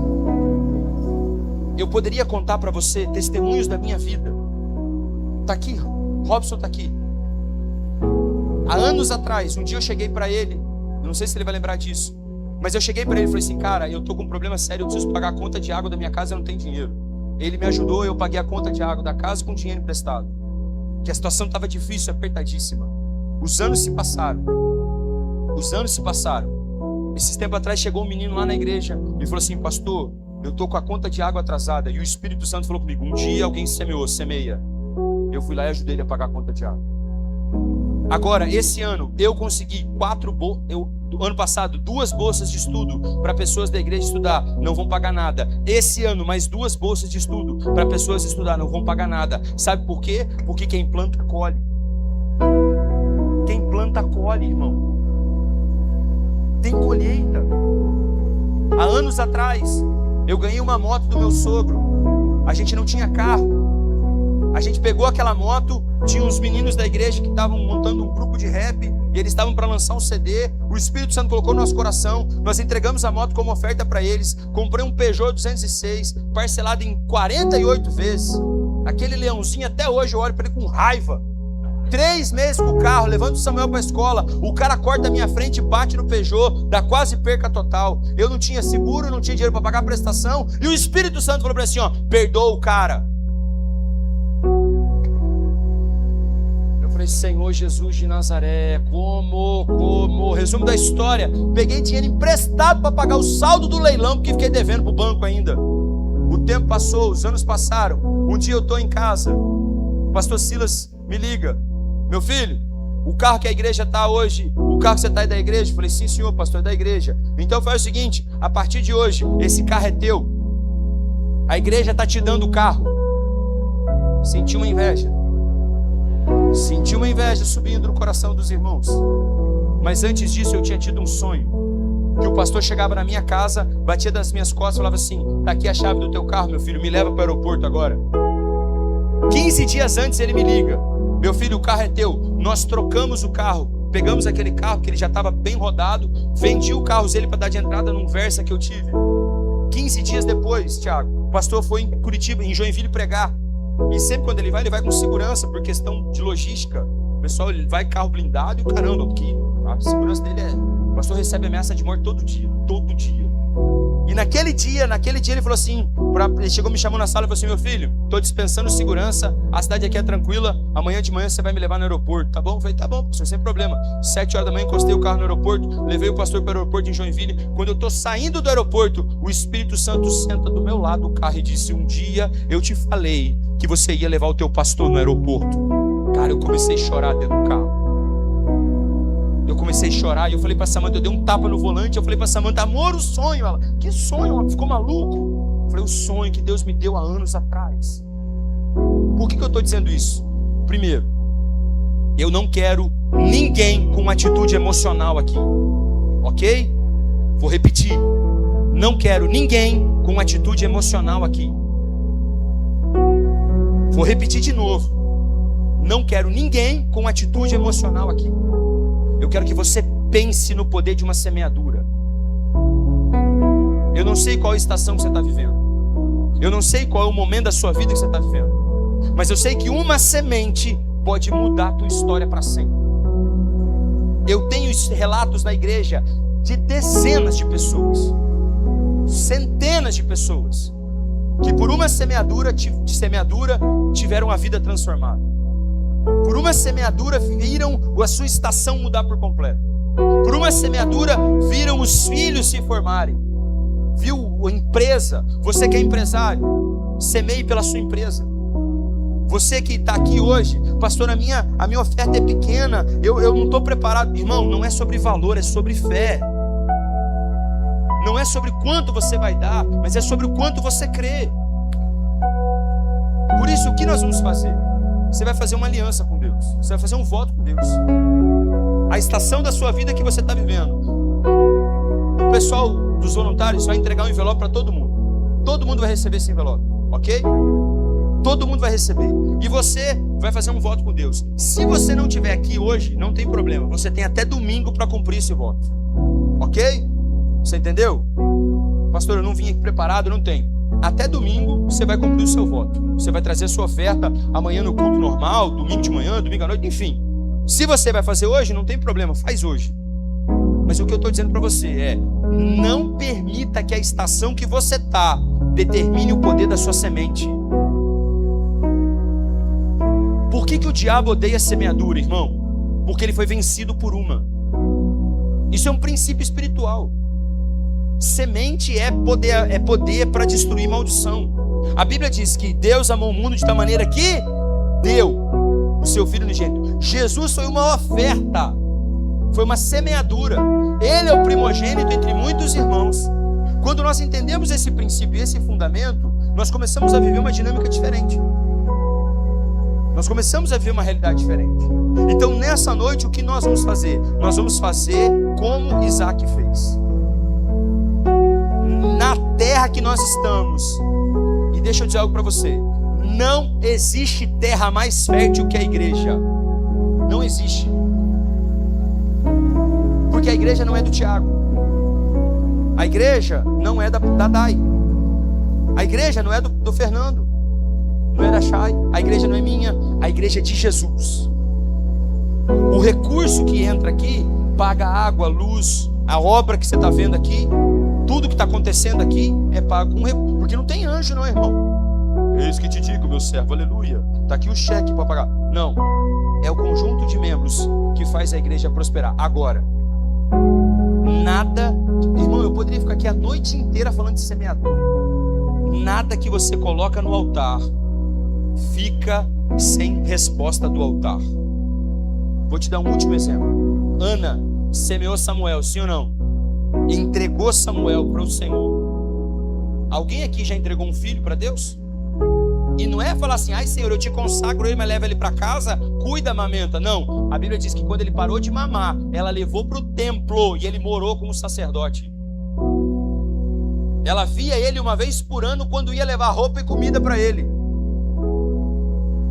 Eu poderia contar para você testemunhos da minha vida. Está aqui, Robson está aqui. Há anos atrás, um dia eu cheguei para ele, eu não sei se ele vai lembrar disso, mas eu cheguei para ele e falei assim: cara, eu estou com um problema sério, eu preciso pagar a conta de água da minha casa, eu não tenho dinheiro. Ele me ajudou, eu paguei a conta de água da casa com dinheiro emprestado, que a situação estava difícil, apertadíssima. Os anos se passaram. Esses tempos atrás chegou um menino lá na igreja e falou assim: pastor, eu estou com a conta de água atrasada. E o Espírito Santo falou comigo: um dia alguém semeou, semeia. Eu fui lá e ajudei ele a pagar a conta de água. Agora, esse ano, eu consegui ano passado, 2 bolsas de estudo para pessoas da igreja estudar, não vão pagar nada. Esse ano, mais 2 bolsas de estudo para pessoas estudar, não vão pagar nada. Sabe por quê? Porque quem planta, colhe. Quem planta, colhe, irmão. Tem colheita. Há anos atrás, eu ganhei uma moto do meu sogro. A gente não tinha carro. A gente pegou aquela moto, tinha uns meninos da igreja que estavam montando um grupo de rap, e eles estavam para lançar um CD. O Espírito Santo colocou no nosso coração, nós entregamos a moto como oferta para eles. Comprei um Peugeot 206, parcelado em 48 vezes. Aquele leãozinho, até hoje eu olho para ele com raiva. 3 meses com o carro, levando o Samuel para a escola, o cara corta a minha frente, bate no Peugeot, dá quase perca total. Eu não tinha seguro, não tinha dinheiro para pagar a prestação, e o Espírito Santo falou para mim assim: ó, perdoa o cara. Eu falei: Senhor Jesus de Nazaré, como? Resumo da história: peguei dinheiro emprestado para pagar o saldo do leilão, porque fiquei devendo para o banco ainda. O tempo passou, os anos passaram. Um dia eu estou em casa, o pastor Silas me liga: meu filho, o carro que a igreja está hoje, o O carro que você está é da igreja? Eu falei, sim senhor, pastor, é da igreja. Então faz o seguinte, a partir de hoje, esse carro é teu. A igreja está te dando o carro. Senti uma inveja. Senti uma inveja subindo no coração dos irmãos. Mas antes disso eu tinha tido um sonho. Que o pastor chegava na minha casa, batia das minhas costas e falava assim: tá aqui a chave do teu carro, meu filho, me leva para o aeroporto agora. 15 dias antes ele me liga: meu filho, o carro é teu. Nós trocamos o carro, pegamos aquele carro que ele já estava bem rodado, vendi o carro dele para dar de entrada num Versa que eu tive. 15 dias depois, Tiago, o pastor foi em Curitiba, em Joinville, pregar. E sempre quando ele vai com segurança, por questão de logística. O pessoal, ele vai carro blindado e o caramba, porque a segurança dele é... O pastor recebe ameaça de morte todo dia. E naquele dia ele falou assim, ele chegou, me chamou na sala e falou assim: meu filho, estou dispensando segurança, a cidade aqui é tranquila, amanhã de manhã você vai me levar no aeroporto, tá bom? Eu falei, tá bom, pastor, sem problema. 7 horas da manhã encostei o carro no aeroporto, levei o pastor para o aeroporto em Joinville. Quando eu estou saindo do aeroporto, o Espírito Santo senta do meu lado do carro e disse: um dia eu te falei que você ia levar o teu pastor no aeroporto. Cara, eu comecei a chorar dentro do carro. Eu comecei a chorar e eu falei pra Samanta, eu dei um tapa no volante, eu falei pra Samanta: amor, o sonho. Ela: que sonho? Ela ficou maluco. Eu falei: o sonho que Deus me deu há anos atrás. Por que eu estou dizendo isso? Primeiro, eu não quero ninguém com atitude emocional aqui, ok? Vou repetir: não quero ninguém com atitude emocional aqui. Vou repetir de novo: não quero ninguém com atitude emocional aqui. Eu quero que você pense no poder de uma semeadura. Eu não sei qual a estação que você está vivendo. Eu não sei qual é o momento da sua vida que você está vivendo. Mas eu sei que uma semente pode mudar a tua história para sempre. Eu tenho relatos na igreja de dezenas de pessoas, centenas de pessoas, que por uma semeadura tiveram a vida transformada. Por uma semeadura viram a sua estação mudar por completo. Por uma semeadura viram os filhos se formarem. Viu a empresa? Você que é empresário, semeie pela sua empresa. Você que está aqui hoje: pastor, a minha oferta é pequena, eu não estou preparado. Irmão, não é sobre valor, é sobre fé. Não é sobre quanto você vai dar, mas é sobre o quanto você crê. Por isso, o que nós vamos fazer? Você vai fazer uma aliança com Deus. Você vai fazer um voto com Deus. A estação da sua vida que você está vivendo. O pessoal dos voluntários vai entregar um envelope para todo mundo. Todo mundo vai receber esse envelope, ok? Todo mundo vai receber. E você vai fazer um voto com Deus. Se você não estiver aqui hoje, não tem problema. Você tem até domingo para cumprir esse voto, ok? Você entendeu? Pastor, eu não vim aqui preparado, não tenho. Até domingo você vai cumprir o seu voto. Você vai trazer a sua oferta amanhã no culto normal, domingo de manhã, domingo à noite, enfim. Se você vai fazer hoje, não tem problema, faz hoje. Mas o que eu estou dizendo para você é: não permita que a estação que você está determine o poder da sua semente. Por que o diabo odeia a semeadura, irmão? Porque ele foi vencido por uma. Isso é um princípio espiritual. Semente é poder para destruir maldição. A Bíblia diz que Deus amou o mundo de tal maneira que deu o seu Filho unigênito. Jesus foi uma oferta, foi uma semeadura. Ele é o primogênito entre muitos irmãos. Quando nós entendemos esse princípio e esse fundamento, nós começamos a viver uma dinâmica diferente. Nós começamos a viver uma realidade diferente. Então nessa noite o que nós vamos fazer? Nós vamos fazer como Isaac fez. Na terra que nós estamos, e deixa eu dizer algo para você: não existe terra mais fértil que a igreja. Não existe. Porque a igreja não é do Tiago, a igreja não é da Dai, a igreja não é do Fernando, não é da Chay, a igreja não é minha, a igreja é de Jesus. O recurso que entra aqui paga água, luz, a obra que você está vendo aqui, tudo que está acontecendo aqui é pago com recurso, porque não tem anjo, não, irmão. Eis que te digo, meu servo, aleluia, está aqui o cheque para pagar. Não, é o conjunto de membros que faz a igreja prosperar. Agora, nada, irmão, eu poderia ficar aqui a noite inteira falando de semeador. Nada que você coloca no altar fica sem resposta do altar. Vou te dar um último exemplo. Ana semeou Samuel, sim ou não? Entregou Samuel para o Senhor. Alguém aqui já entregou um filho para Deus? E não é falar assim, ai Senhor, eu te consagro ele, mas leva ele para casa, cuida, amamenta. Não, a Bíblia diz que quando ele parou de mamar, ela levou para o templo e ele morou como sacerdote. Ela via ele uma vez por ano quando ia levar roupa e comida para ele.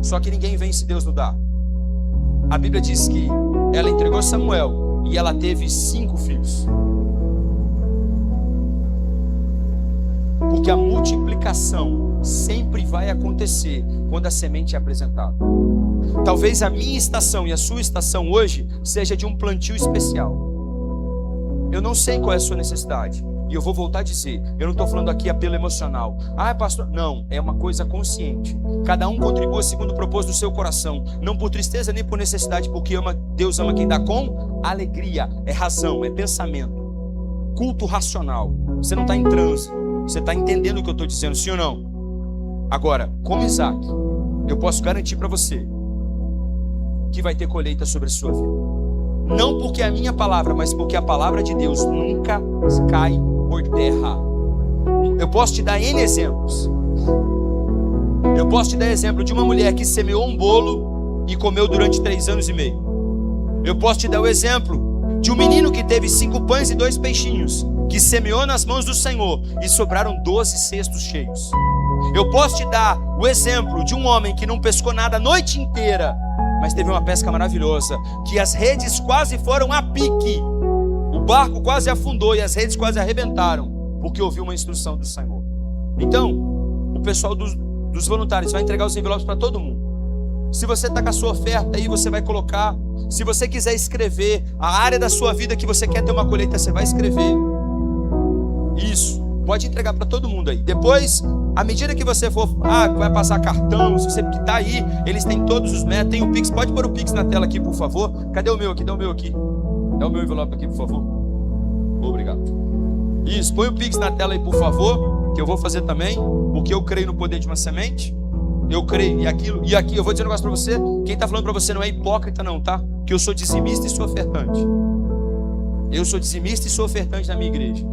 Só que ninguém vence se Deus não dá. A Bíblia diz que ela entregou Samuel e ela teve 5 filhos. Porque a multiplicação sempre vai acontecer quando a semente é apresentada. Talvez a minha estação e a sua estação hoje seja de um plantio especial. Eu não sei qual é a sua necessidade. E eu vou voltar a dizer, eu não estou falando aqui apelo emocional. Ah, pastor, não, é uma coisa consciente. Cada um contribua segundo o propósito do seu coração. Não por tristeza nem por necessidade, porque Deus ama quem dá com alegria. É razão, é pensamento. Culto racional. Você não está em transe. Você está entendendo o que eu estou dizendo, sim ou não? Agora, como Isaac, eu posso garantir para você que vai ter colheita sobre a sua vida. Não porque é a minha palavra, mas porque a palavra de Deus nunca cai por terra. Eu posso te dar N exemplos. Eu posso te dar exemplo de uma mulher que semeou um bolo e comeu durante 3 anos e meio. Eu posso te dar o exemplo de um menino que teve 5 pães e 2 peixinhos, que semeou nas mãos do Senhor e sobraram 12 cestos cheios. Eu posso te dar o exemplo de um homem que não pescou nada a noite inteira, mas teve uma pesca maravilhosa, que as redes quase foram a pique. O barco quase afundou e as redes quase arrebentaram, porque ouviu uma instrução do Senhor. Então, o pessoal dos voluntários vai entregar os envelopes para todo mundo. Se você está com a sua oferta aí, você vai colocar. Se você quiser escrever a área da sua vida que você quer ter uma colheita, você vai escrever. Isso, pode entregar para todo mundo aí. Depois, à medida que você for, vai passar cartão, se você que está aí, eles têm todos os métodos, tem o Pix, pode pôr o Pix na tela aqui, por favor. Cadê o meu aqui? Dá o meu aqui. Dá o meu envelope aqui, por favor. Obrigado. Isso, põe o Pix na tela aí, por favor, que eu vou fazer também, porque eu creio no poder de uma semente. Eu creio, e aqui eu vou dizer um negócio para você. Quem está falando para você não é hipócrita não, tá? Que eu sou dizimista e sou ofertante. Eu sou dizimista e sou ofertante na minha igreja.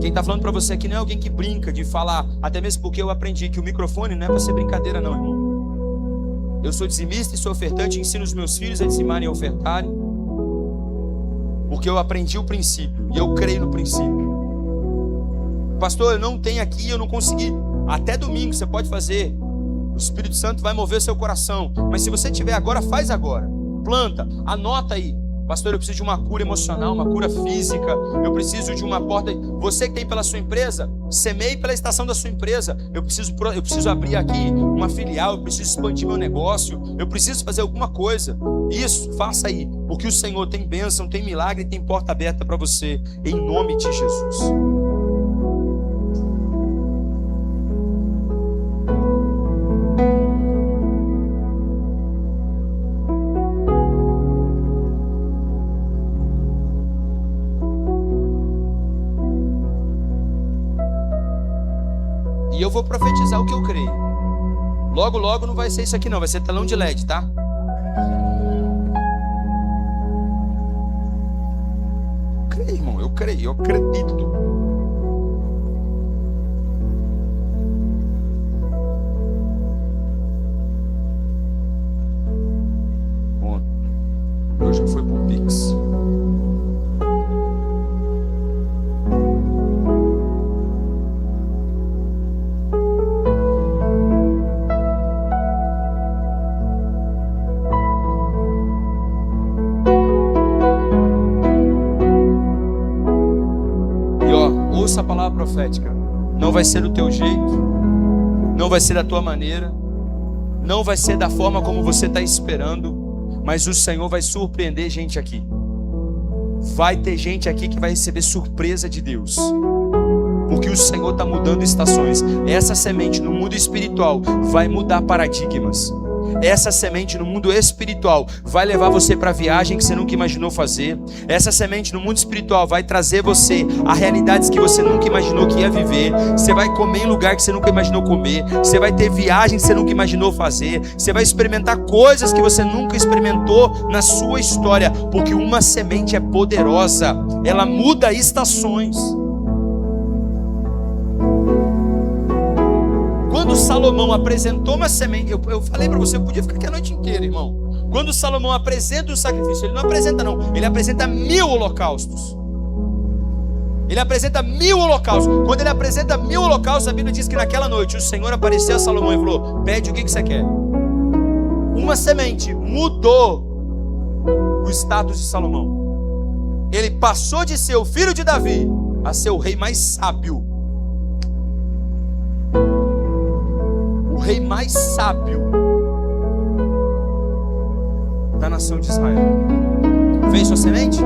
Quem está falando para você aqui não é alguém que brinca de falar, até mesmo porque eu aprendi que o microfone não é para ser brincadeira não, irmão. Eu sou dizimista e sou ofertante, ensino os meus filhos a dizimarem e ofertarem, porque eu aprendi o princípio, e eu creio no princípio. Pastor, eu não tenho aqui, eu não consegui. Até domingo você pode fazer. O Espírito Santo vai mover seu coração. Mas se você tiver agora, faz agora. Planta, anota aí. Pastor, eu preciso de uma cura emocional, uma cura física. Eu preciso de uma porta. Você que tem pela sua empresa, semeie pela estação da sua empresa. Eu preciso abrir aqui uma filial. Eu preciso expandir meu negócio. Eu preciso fazer alguma coisa. Isso, faça aí. Porque o Senhor tem bênção, tem milagre, tem porta aberta para você. Em nome de Jesus. E eu vou profetizar o que eu creio. Logo, logo não vai ser isso aqui não, vai ser telão de LED, tá? Creio, irmão, eu creio, eu acredito. Bom, eu já fui pro Pix. Ouça a palavra profética. Não vai ser do teu jeito, não vai ser da tua maneira, não vai ser da forma como você está esperando, mas o Senhor vai surpreender gente aqui. Vai ter gente aqui que vai receber surpresa de Deus, porque o Senhor está mudando estações. Essa semente no mundo espiritual vai mudar paradigmas. essa semente no mundo espiritual vai levar você para a viagem que você nunca imaginou fazer. Essa semente no mundo espiritual vai trazer você a realidades que você nunca imaginou que ia viver. Você vai comer em lugar que você nunca imaginou comer. Você vai ter viagens que você nunca imaginou fazer. Você vai experimentar coisas que você nunca experimentou na sua história, porque uma semente é poderosa, ela muda estações. Quando Salomão apresentou uma semente, eu falei para você, eu podia ficar aqui a noite inteira, irmão. Quando Salomão apresenta o sacrifício, ele não apresenta não, ele apresenta 1000 holocaustos. Ele apresenta 1000 holocaustos. Quando ele apresenta 1000 holocaustos, a Bíblia diz que naquela noite o Senhor apareceu a Salomão e falou: pede o que você quer. Uma semente mudou o status de Salomão. Ele passou de ser o filho de Davi a ser o rei mais sábio. O rei mais sábio da nação de Israel. Vem sua semente?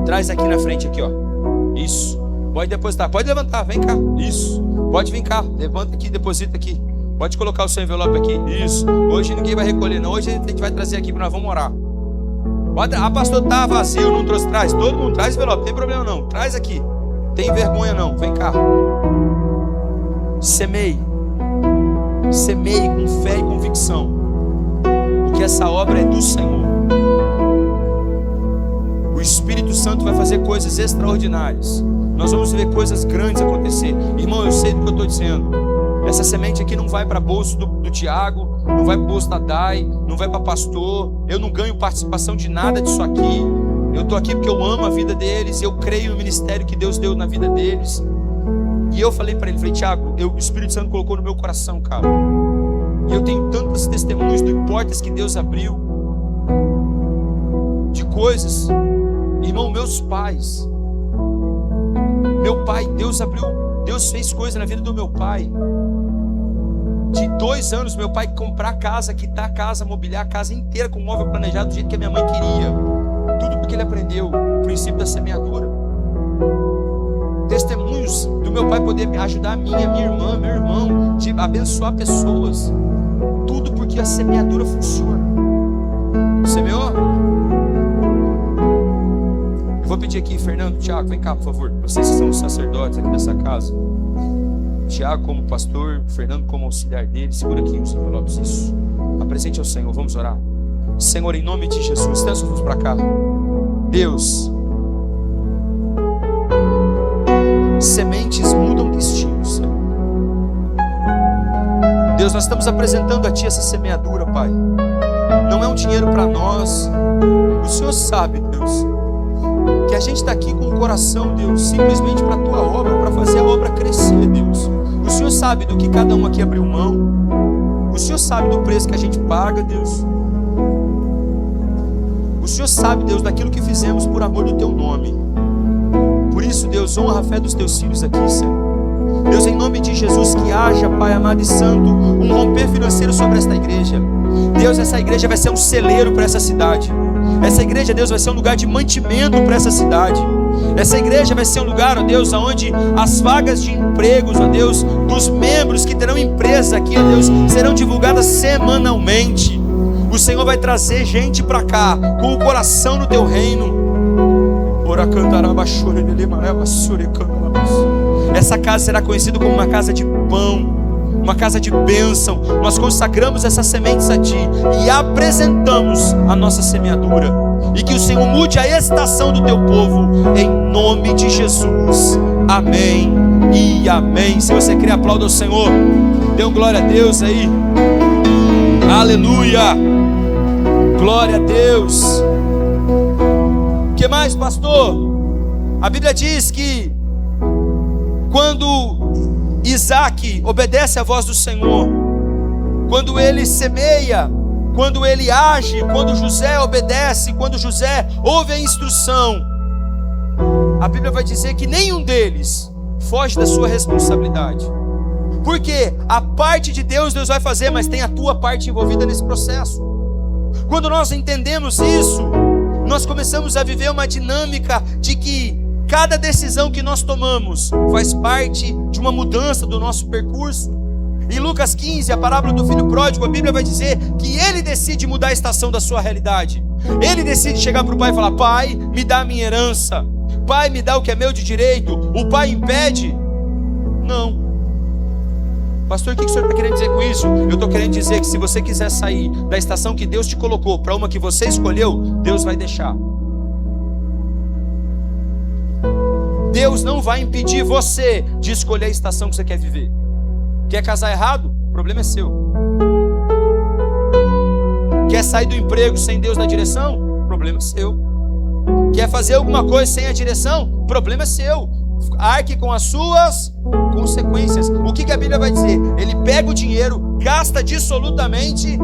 Traz aqui na frente, aqui, ó. Isso. Pode depositar, pode levantar, vem cá. Isso. Pode vir cá, levanta aqui, deposita aqui. Pode colocar o seu envelope aqui. Isso. Hoje ninguém vai recolher, não. Hoje a gente vai trazer aqui, nós vamos orar. Ah, pastor, tá vazio, não trouxe. Traz, todo mundo traz envelope, não tem problema não. Traz aqui. Tem vergonha não, vem cá. Semeie. Semeie com fé e convicção, porque essa obra é do Senhor. O Espírito Santo vai fazer coisas extraordinárias. Nós vamos ver coisas grandes acontecer. Irmão, eu sei do que eu estou dizendo. Essa semente aqui não vai para bolso do Tiago, não vai para o bolso da Dai, não vai para pastor. Eu não ganho participação de nada disso aqui. Eu estou aqui porque eu amo a vida deles, eu creio no ministério que Deus deu na vida deles. E eu falei para ele, falei: Tiago, o Espírito Santo colocou no meu coração, cara. E eu tenho tantos testemunhos de portas que Deus abriu, de coisas. Irmão, meus pais, meu pai, Deus fez coisa na vida do meu pai. De 2 anos, meu pai comprar casa, quitar a casa, mobiliar a casa inteira com móvel planejado do jeito que a minha mãe queria. Tudo porque ele aprendeu o princípio da semeadura. Testemunhos do meu pai poder ajudar a minha irmã, meu irmão, de abençoar pessoas. Tudo porque a semeadura funciona. Semeou? Eu vou pedir aqui, Fernando, Tiago, vem cá, por favor. Vocês que são os sacerdotes aqui dessa casa. Tiago como pastor, Fernando como auxiliar dele. Segura aqui os envelopes. Isso. Apresente ao Senhor, vamos orar. Senhor, em nome de Jesus, estenda suas mãos para cá. Deus, sementes mudam destinos, Senhor. Deus, nós estamos apresentando a Ti essa semeadura, Pai. Não é um dinheiro para nós. O Senhor sabe, Deus, que a gente está aqui com o coração, Deus, simplesmente para a Tua obra, para fazer a obra crescer, Deus. O Senhor sabe do que cada um aqui abriu mão. O Senhor sabe do preço que a gente paga, Deus. O Senhor sabe, Deus, daquilo que fizemos por amor do Teu nome. Por isso, Deus, honra a fé dos Teus filhos aqui, Senhor. Deus, em nome de Jesus, que haja, Pai amado e santo, um romper financeiro sobre esta igreja. Deus, essa igreja vai ser um celeiro para essa cidade. Essa igreja, Deus, vai ser um lugar de mantimento para essa cidade. Essa igreja vai ser um lugar, ó Deus, onde as vagas de empregos, ó Deus, dos membros que terão empresa aqui, ó Deus, serão divulgadas semanalmente. O Senhor vai trazer gente para cá, com o coração no Teu reino. Essa casa será conhecida como uma casa de pão, uma casa de bênção. Nós consagramos essas sementes a Ti e apresentamos a nossa semeadura. E que o Senhor mude a estação do Teu povo, em nome de Jesus. Amém e amém. Se você crê, aplauda o Senhor. Dê um glória a Deus aí. Aleluia. Glória a Deus. O que mais, pastor? A Bíblia diz que quando Isaac obedece à voz do Senhor, quando ele semeia, quando ele age, quando José obedece, quando José ouve a instrução, a Bíblia vai dizer que nenhum deles foge da sua responsabilidade. Porque a parte de Deus, Deus vai fazer, mas tem a tua parte envolvida nesse processo. Quando nós entendemos isso, nós começamos a viver uma dinâmica de que cada decisão que nós tomamos faz parte de uma mudança do nosso percurso. Em Lucas 15, a parábola do filho pródigo, a Bíblia vai dizer que ele decide mudar a estação da sua realidade. Ele decide chegar para o pai e falar: pai, me dá a minha herança. Pai, me dá o que é meu de direito. O pai impede? Não. Pastor, o que o senhor está querendo dizer com isso? Eu estou querendo dizer que se você quiser sair da estação que Deus te colocou para uma que você escolheu, Deus vai deixar. Deus não vai impedir você de escolher a estação que você quer viver. Quer casar errado? O problema é seu. Quer sair do emprego sem Deus na direção? O problema é seu. Quer fazer alguma coisa sem a direção? O problema é seu. Arque com as suas consequências. O que a Bíblia vai dizer? Ele pega o dinheiro, gasta dissolutamente.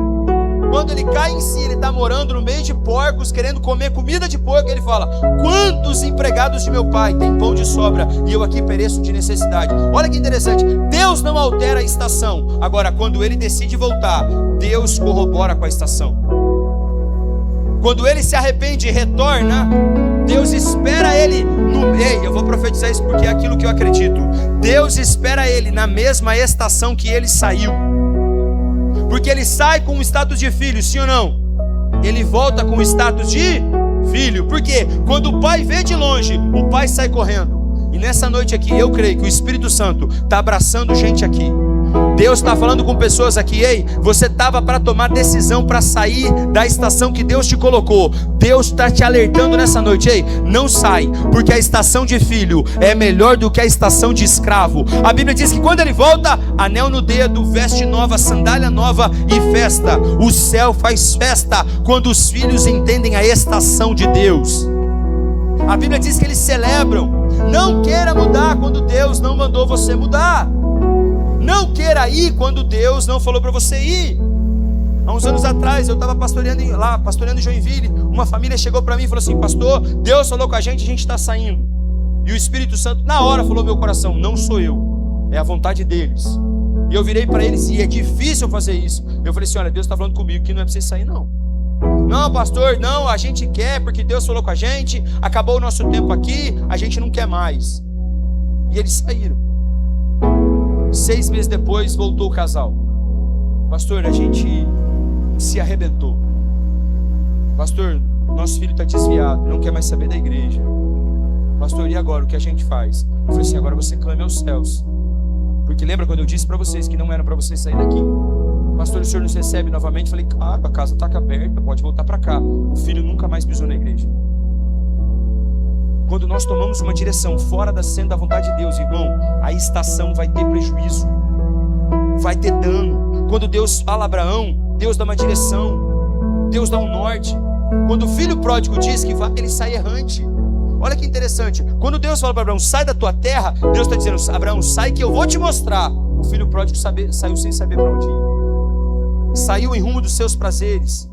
Quando ele cai em si, ele está morando no meio de porcos, querendo comer comida de porco. Ele fala: quantos empregados de meu pai têm pão de sobra e eu aqui pereço de necessidade? Olha que interessante, Deus não altera a estação. Agora, quando ele decide voltar, Deus corrobora com a estação. Quando ele se arrepende e retorna, Deus espera ele Ei, eu vou profetizar isso porque é aquilo que eu acredito. Deus espera ele na mesma estação que ele saiu. Porque ele sai com o status de filho, sim ou não? Ele volta com o status de filho. Por quê? Quando o pai vê de longe, o pai sai correndo. E nessa noite aqui, eu creio que o Espírito Santo está abraçando gente aqui. Deus está falando com pessoas aqui: ei, você estava para tomar decisão para sair da estação que Deus te colocou. Deus está te alertando nessa noite: ei, não sai, porque a estação de filho é melhor do que a estação de escravo. A Bíblia diz que quando ele volta, anel no dedo, veste nova, sandália nova e festa. O céu faz festa quando os filhos entendem a estação de Deus. A Bíblia diz que eles celebram. Não queira mudar quando Deus não mandou você mudar. Não queira ir quando Deus não falou para você ir. Há uns anos atrás eu estava pastoreando em Joinville. Uma família chegou para mim e falou assim: pastor, Deus falou com a gente está saindo. E o Espírito Santo na hora falou no meu coração: não sou eu, é a vontade deles. E eu virei para eles: e é difícil fazer isso. Eu falei assim: olha, Deus está falando comigo que não é para vocês sair não. Não, pastor, não, a gente quer porque Deus falou com a gente. Acabou o nosso tempo aqui, a gente não quer mais. E eles saíram. 6 meses depois voltou o casal. Pastor, a gente se arrebentou. Pastor, nosso filho está desviado, não quer mais saber da igreja. Pastor, e agora o que a gente faz? Eu falei assim: agora você clame aos céus. Porque lembra quando eu disse para vocês que não era para vocês sair daqui? Pastor, o senhor nos recebe novamente? Eu falei: claro, a casa está aberta, pode voltar para cá. O filho nunca mais pisou na igreja. Quando nós tomamos uma direção fora da senda da vontade de Deus, irmão, a estação vai ter prejuízo, vai ter dano. Quando Deus fala a Abraão, Deus dá uma direção, Deus dá um norte. Quando o filho pródigo diz que vai, ele sai errante. Olha que interessante, quando Deus fala para Abraão: sai da tua terra, Deus está dizendo: Abraão, sai que eu vou te mostrar. O filho pródigo saiu sem saber para onde ir, saiu em rumo dos seus prazeres.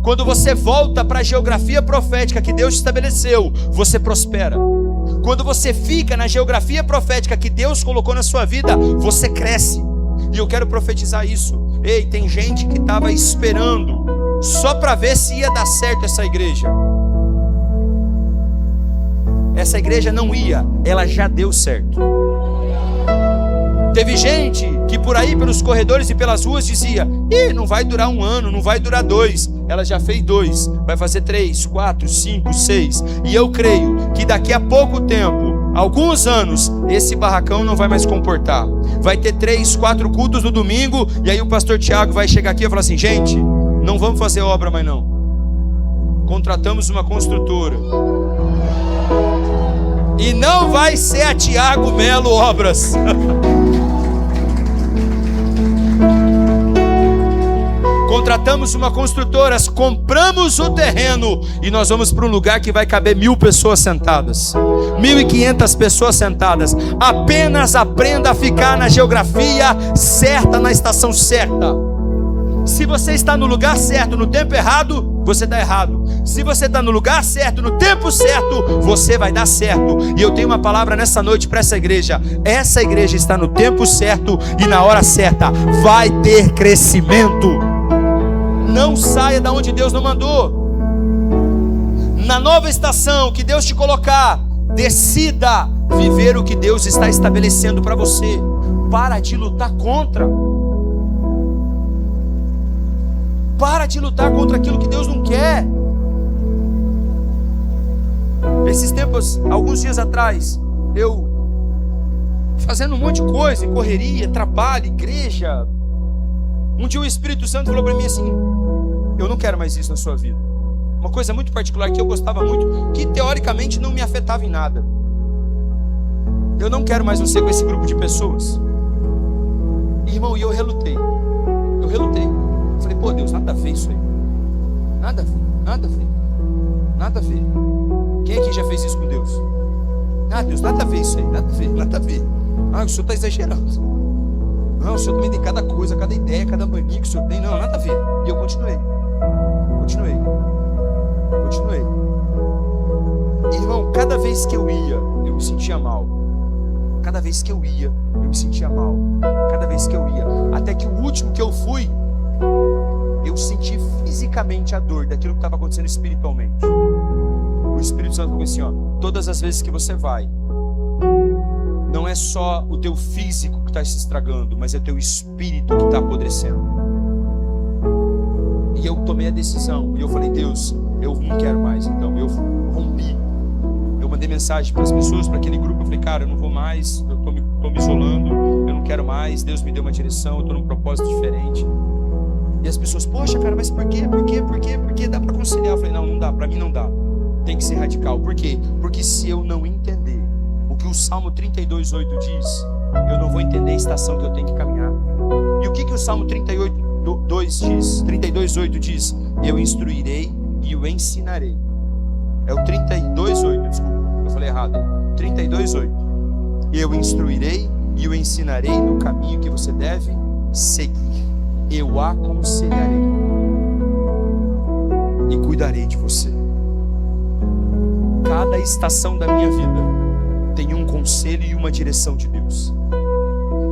Quando você volta para a geografia profética que Deus estabeleceu, você prospera. Quando você fica na geografia profética que Deus colocou na sua vida, você cresce. E eu quero profetizar isso. Ei, tem gente que estava esperando só para ver se ia dar certo essa igreja. Essa igreja não ia, ela já deu certo. Teve gente que por aí, pelos corredores e pelas ruas, dizia: não vai durar 1 ano, não vai durar 2. Ela já fez 2, vai fazer 3, 4, 5, 6. E eu creio que daqui a pouco tempo, alguns anos, esse barracão não vai mais comportar. Vai ter 3, 4 cultos no domingo. E aí o pastor Tiago vai chegar aqui e falar assim: gente, não vamos fazer obra mais não. Contratamos uma construtora. E não vai ser a Tiago Melo Obras. Contratamos uma construtora, compramos o terreno e nós vamos para um lugar que vai caber 1.000 pessoas sentadas, 1.500 pessoas sentadas. Apenas aprenda a ficar na geografia certa, na estação certa. Se você está no lugar certo, no tempo errado, você está errado. Se você está no lugar certo, no tempo certo, você vai dar certo. E eu tenho uma palavra nessa noite para essa igreja. Essa igreja está no tempo certo e na hora certa. Vai ter crescimento. Não saia da onde Deus não mandou. Na nova estação que Deus te colocar, decida viver o que Deus está estabelecendo para você. para de lutar contra. Para de lutar contra aquilo que Deus não quer. Esses tempos, alguns dias atrás, eu fazendo um monte de coisa, correria, trabalho, igreja. Um dia o Espírito Santo falou para mim assim: eu não quero mais isso na sua vida. Uma coisa muito particular que eu gostava muito, que teoricamente não me afetava em nada. Eu não quero mais você com esse grupo de pessoas. Irmão, e eu relutei. Falei, pô, Deus, nada a ver isso aí. Nada a ver. Nada a ver. Quem aqui já fez isso com Deus? Ah, Deus, nada a ver isso aí. Nada a ver. Ah, o Senhor está exagerando. Não, o Senhor também tem cada coisa, cada ideia, cada mania que o Senhor tem. Não, nada a ver. E eu continuei. Irmão, cada vez que eu ia, eu me sentia mal. Cada vez que eu ia, até que o último que eu fui, eu senti fisicamente a dor daquilo que estava acontecendo espiritualmente. O Espírito Santo falou assim, ó: todas as vezes que você vai, não é só o teu físico que está se estragando, mas é o teu espírito que está apodrecendo. E eu tomei a decisão, e eu falei, Deus, eu não quero mais. Então eu rompi. Eu mandei mensagem para as pessoas, para aquele grupo. Eu falei, cara, eu não vou mais, eu estou me isolando, eu não quero mais. Deus me deu uma direção, eu estou num propósito diferente. E as pessoas, poxa, cara, mas por quê? Dá para conciliar? Eu falei, não dá, para mim não dá. Tem que ser radical. Por quê? Porque se eu não entender o que o Salmo 32:8 diz, eu não vou entender a estação que eu tenho que caminhar. E o que o Salmo 32:8 diz? Eu instruirei e o ensinarei. É o 32:8, desculpa, eu falei errado. 32:8. Eu instruirei e o ensinarei no caminho que você deve seguir. Eu aconselharei e cuidarei de você. Cada estação da minha vida tem um conselho e uma direção de Deus.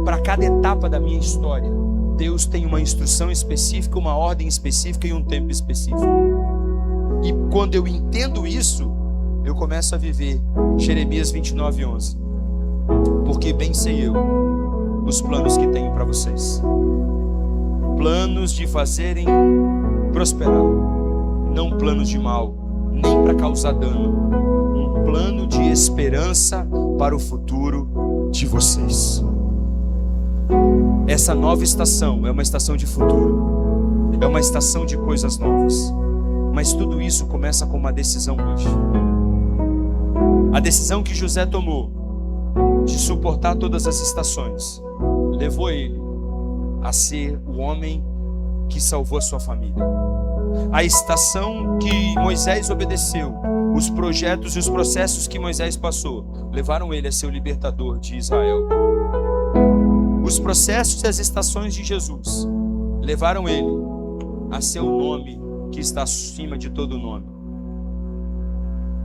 Para cada etapa da minha história, Deus tem uma instrução específica, uma ordem específica e um tempo específico. E quando eu entendo isso, eu começo a viver Jeremias 29:11. Porque bem sei eu os planos que tenho para vocês. Planos de fazerem prosperar, não planos de mal, nem para causar dano. Um plano de esperança para o futuro de vocês. Essa nova estação é uma estação de futuro, é uma estação de coisas novas. Mas tudo isso começa com uma decisão hoje. A decisão que José tomou de suportar todas as estações levou ele a ser o homem que salvou a sua família. A estação que Moisés obedeceu, os projetos e os processos que Moisés passou, levaram ele a ser o libertador de Israel. Os processos e as estações de Jesus levaram ele a ser o nome que está acima de todo nome.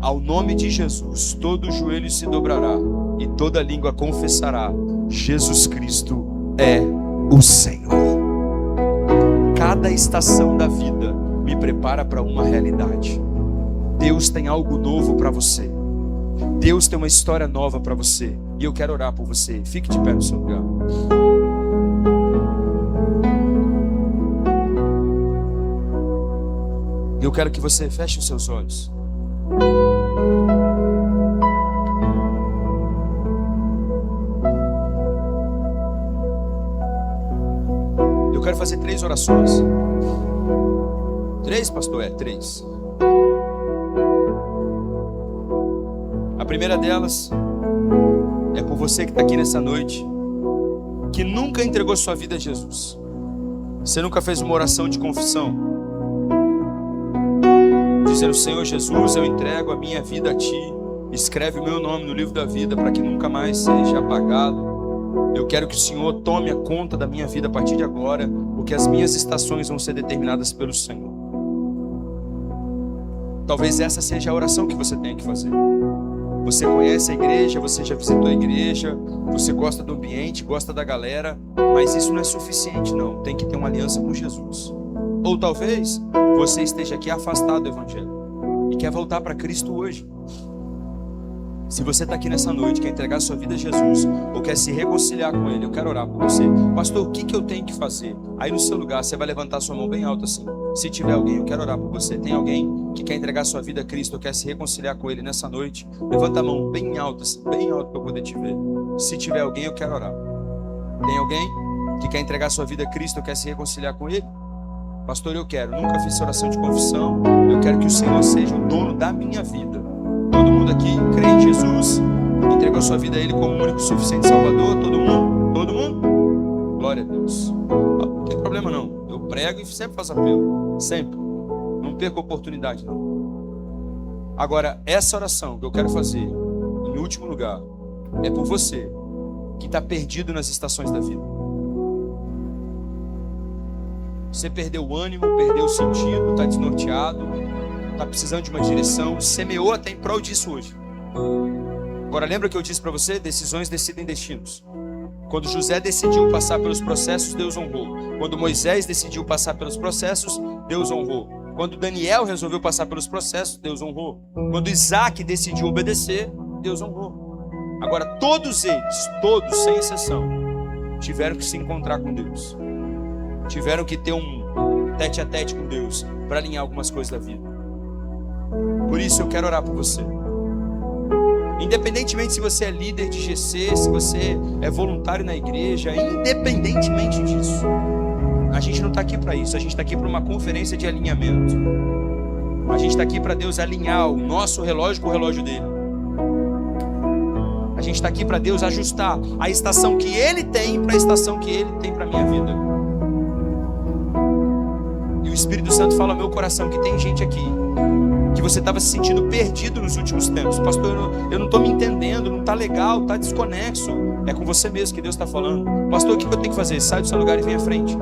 Ao nome de Jesus, todo joelho se dobrará e toda língua confessará: Jesus Cristo é o Senhor. Cada estação da vida me prepara para uma realidade. Deus tem algo novo para você. Deus tem uma história nova para você. E eu quero orar por você. Fique de pé no seu lugar. Eu quero que você feche os seus olhos. Eu quero fazer 3 orações. 3, pastor? 3. A primeira delas é por você que está aqui nessa noite, que nunca entregou sua vida a Jesus. Você nunca fez uma oração de confissão, dizendo: Senhor Jesus, eu entrego a minha vida a Ti. Escreve o meu nome no livro da vida para que nunca mais seja apagado. Eu quero que o Senhor tome a conta da minha vida a partir de agora, porque as minhas estações vão ser determinadas pelo Senhor. Talvez essa seja a oração que você tenha que fazer. Você conhece a igreja, você já visitou a igreja, você gosta do ambiente, gosta da galera, mas isso não é suficiente, não. Tem que ter uma aliança com Jesus. Ou talvez você esteja aqui afastado do Evangelho e quer voltar para Cristo hoje. Se você está aqui nessa noite, quer entregar sua vida a Jesus, ou quer se reconciliar com Ele, eu quero orar por você. Pastor, o que eu tenho que fazer? Aí no seu lugar, você vai levantar sua mão bem alta assim. Se tiver alguém, eu quero orar por você. Tem alguém que quer entregar sua vida a Cristo, ou quer se reconciliar com Ele nessa noite? Levanta a mão bem alta, assim, bem alta para eu poder te ver. Se tiver alguém, eu quero orar. Tem alguém que quer entregar sua vida a Cristo, ou quer se reconciliar com Ele? Pastor, eu quero. Nunca fiz oração de confissão. Eu quero que o Senhor seja o dono da minha vida. Todo mundo aqui crê em Jesus, entregou sua vida a Ele como o único e suficiente Salvador. Todo mundo? Todo mundo? Glória a Deus. Não tem problema não. Eu prego e sempre faço apelo. Sempre. Não perco a oportunidade não. Agora, essa oração que eu quero fazer, em último lugar, é por você que está perdido nas estações da vida. Você perdeu o ânimo, perdeu o sentido, está desnorteado, está precisando de uma direção, semeou até em prol disso hoje. Agora lembra que eu disse para você? Decisões decidem destinos. Quando José decidiu passar pelos processos, Deus honrou. Quando Moisés decidiu passar pelos processos, Deus honrou. Quando Daniel resolveu passar pelos processos, Deus honrou. Quando Isaac decidiu obedecer, Deus honrou. Agora todos eles, todos sem exceção, tiveram que se encontrar com Deus. Tiveram que ter um tete a tete com Deus para alinhar algumas coisas da vida. Por isso eu quero orar por você. Independentemente se você é líder de GC, se você é voluntário na igreja, independentemente disso, a gente não está aqui para isso. A gente está aqui para uma conferência de alinhamento. A gente está aqui para Deus alinhar o nosso relógio com o relógio dele. A gente está aqui para Deus ajustar a estação que Ele tem para a estação que Ele tem para a minha vida. E o Espírito Santo fala ao meu coração que tem gente aqui que você estava se sentindo perdido nos últimos tempos. Pastor, eu não estou me entendendo, não está legal, está desconexo. É com você mesmo que Deus está falando. Pastor, o que eu tenho que fazer? Sai do seu lugar e vem à frente.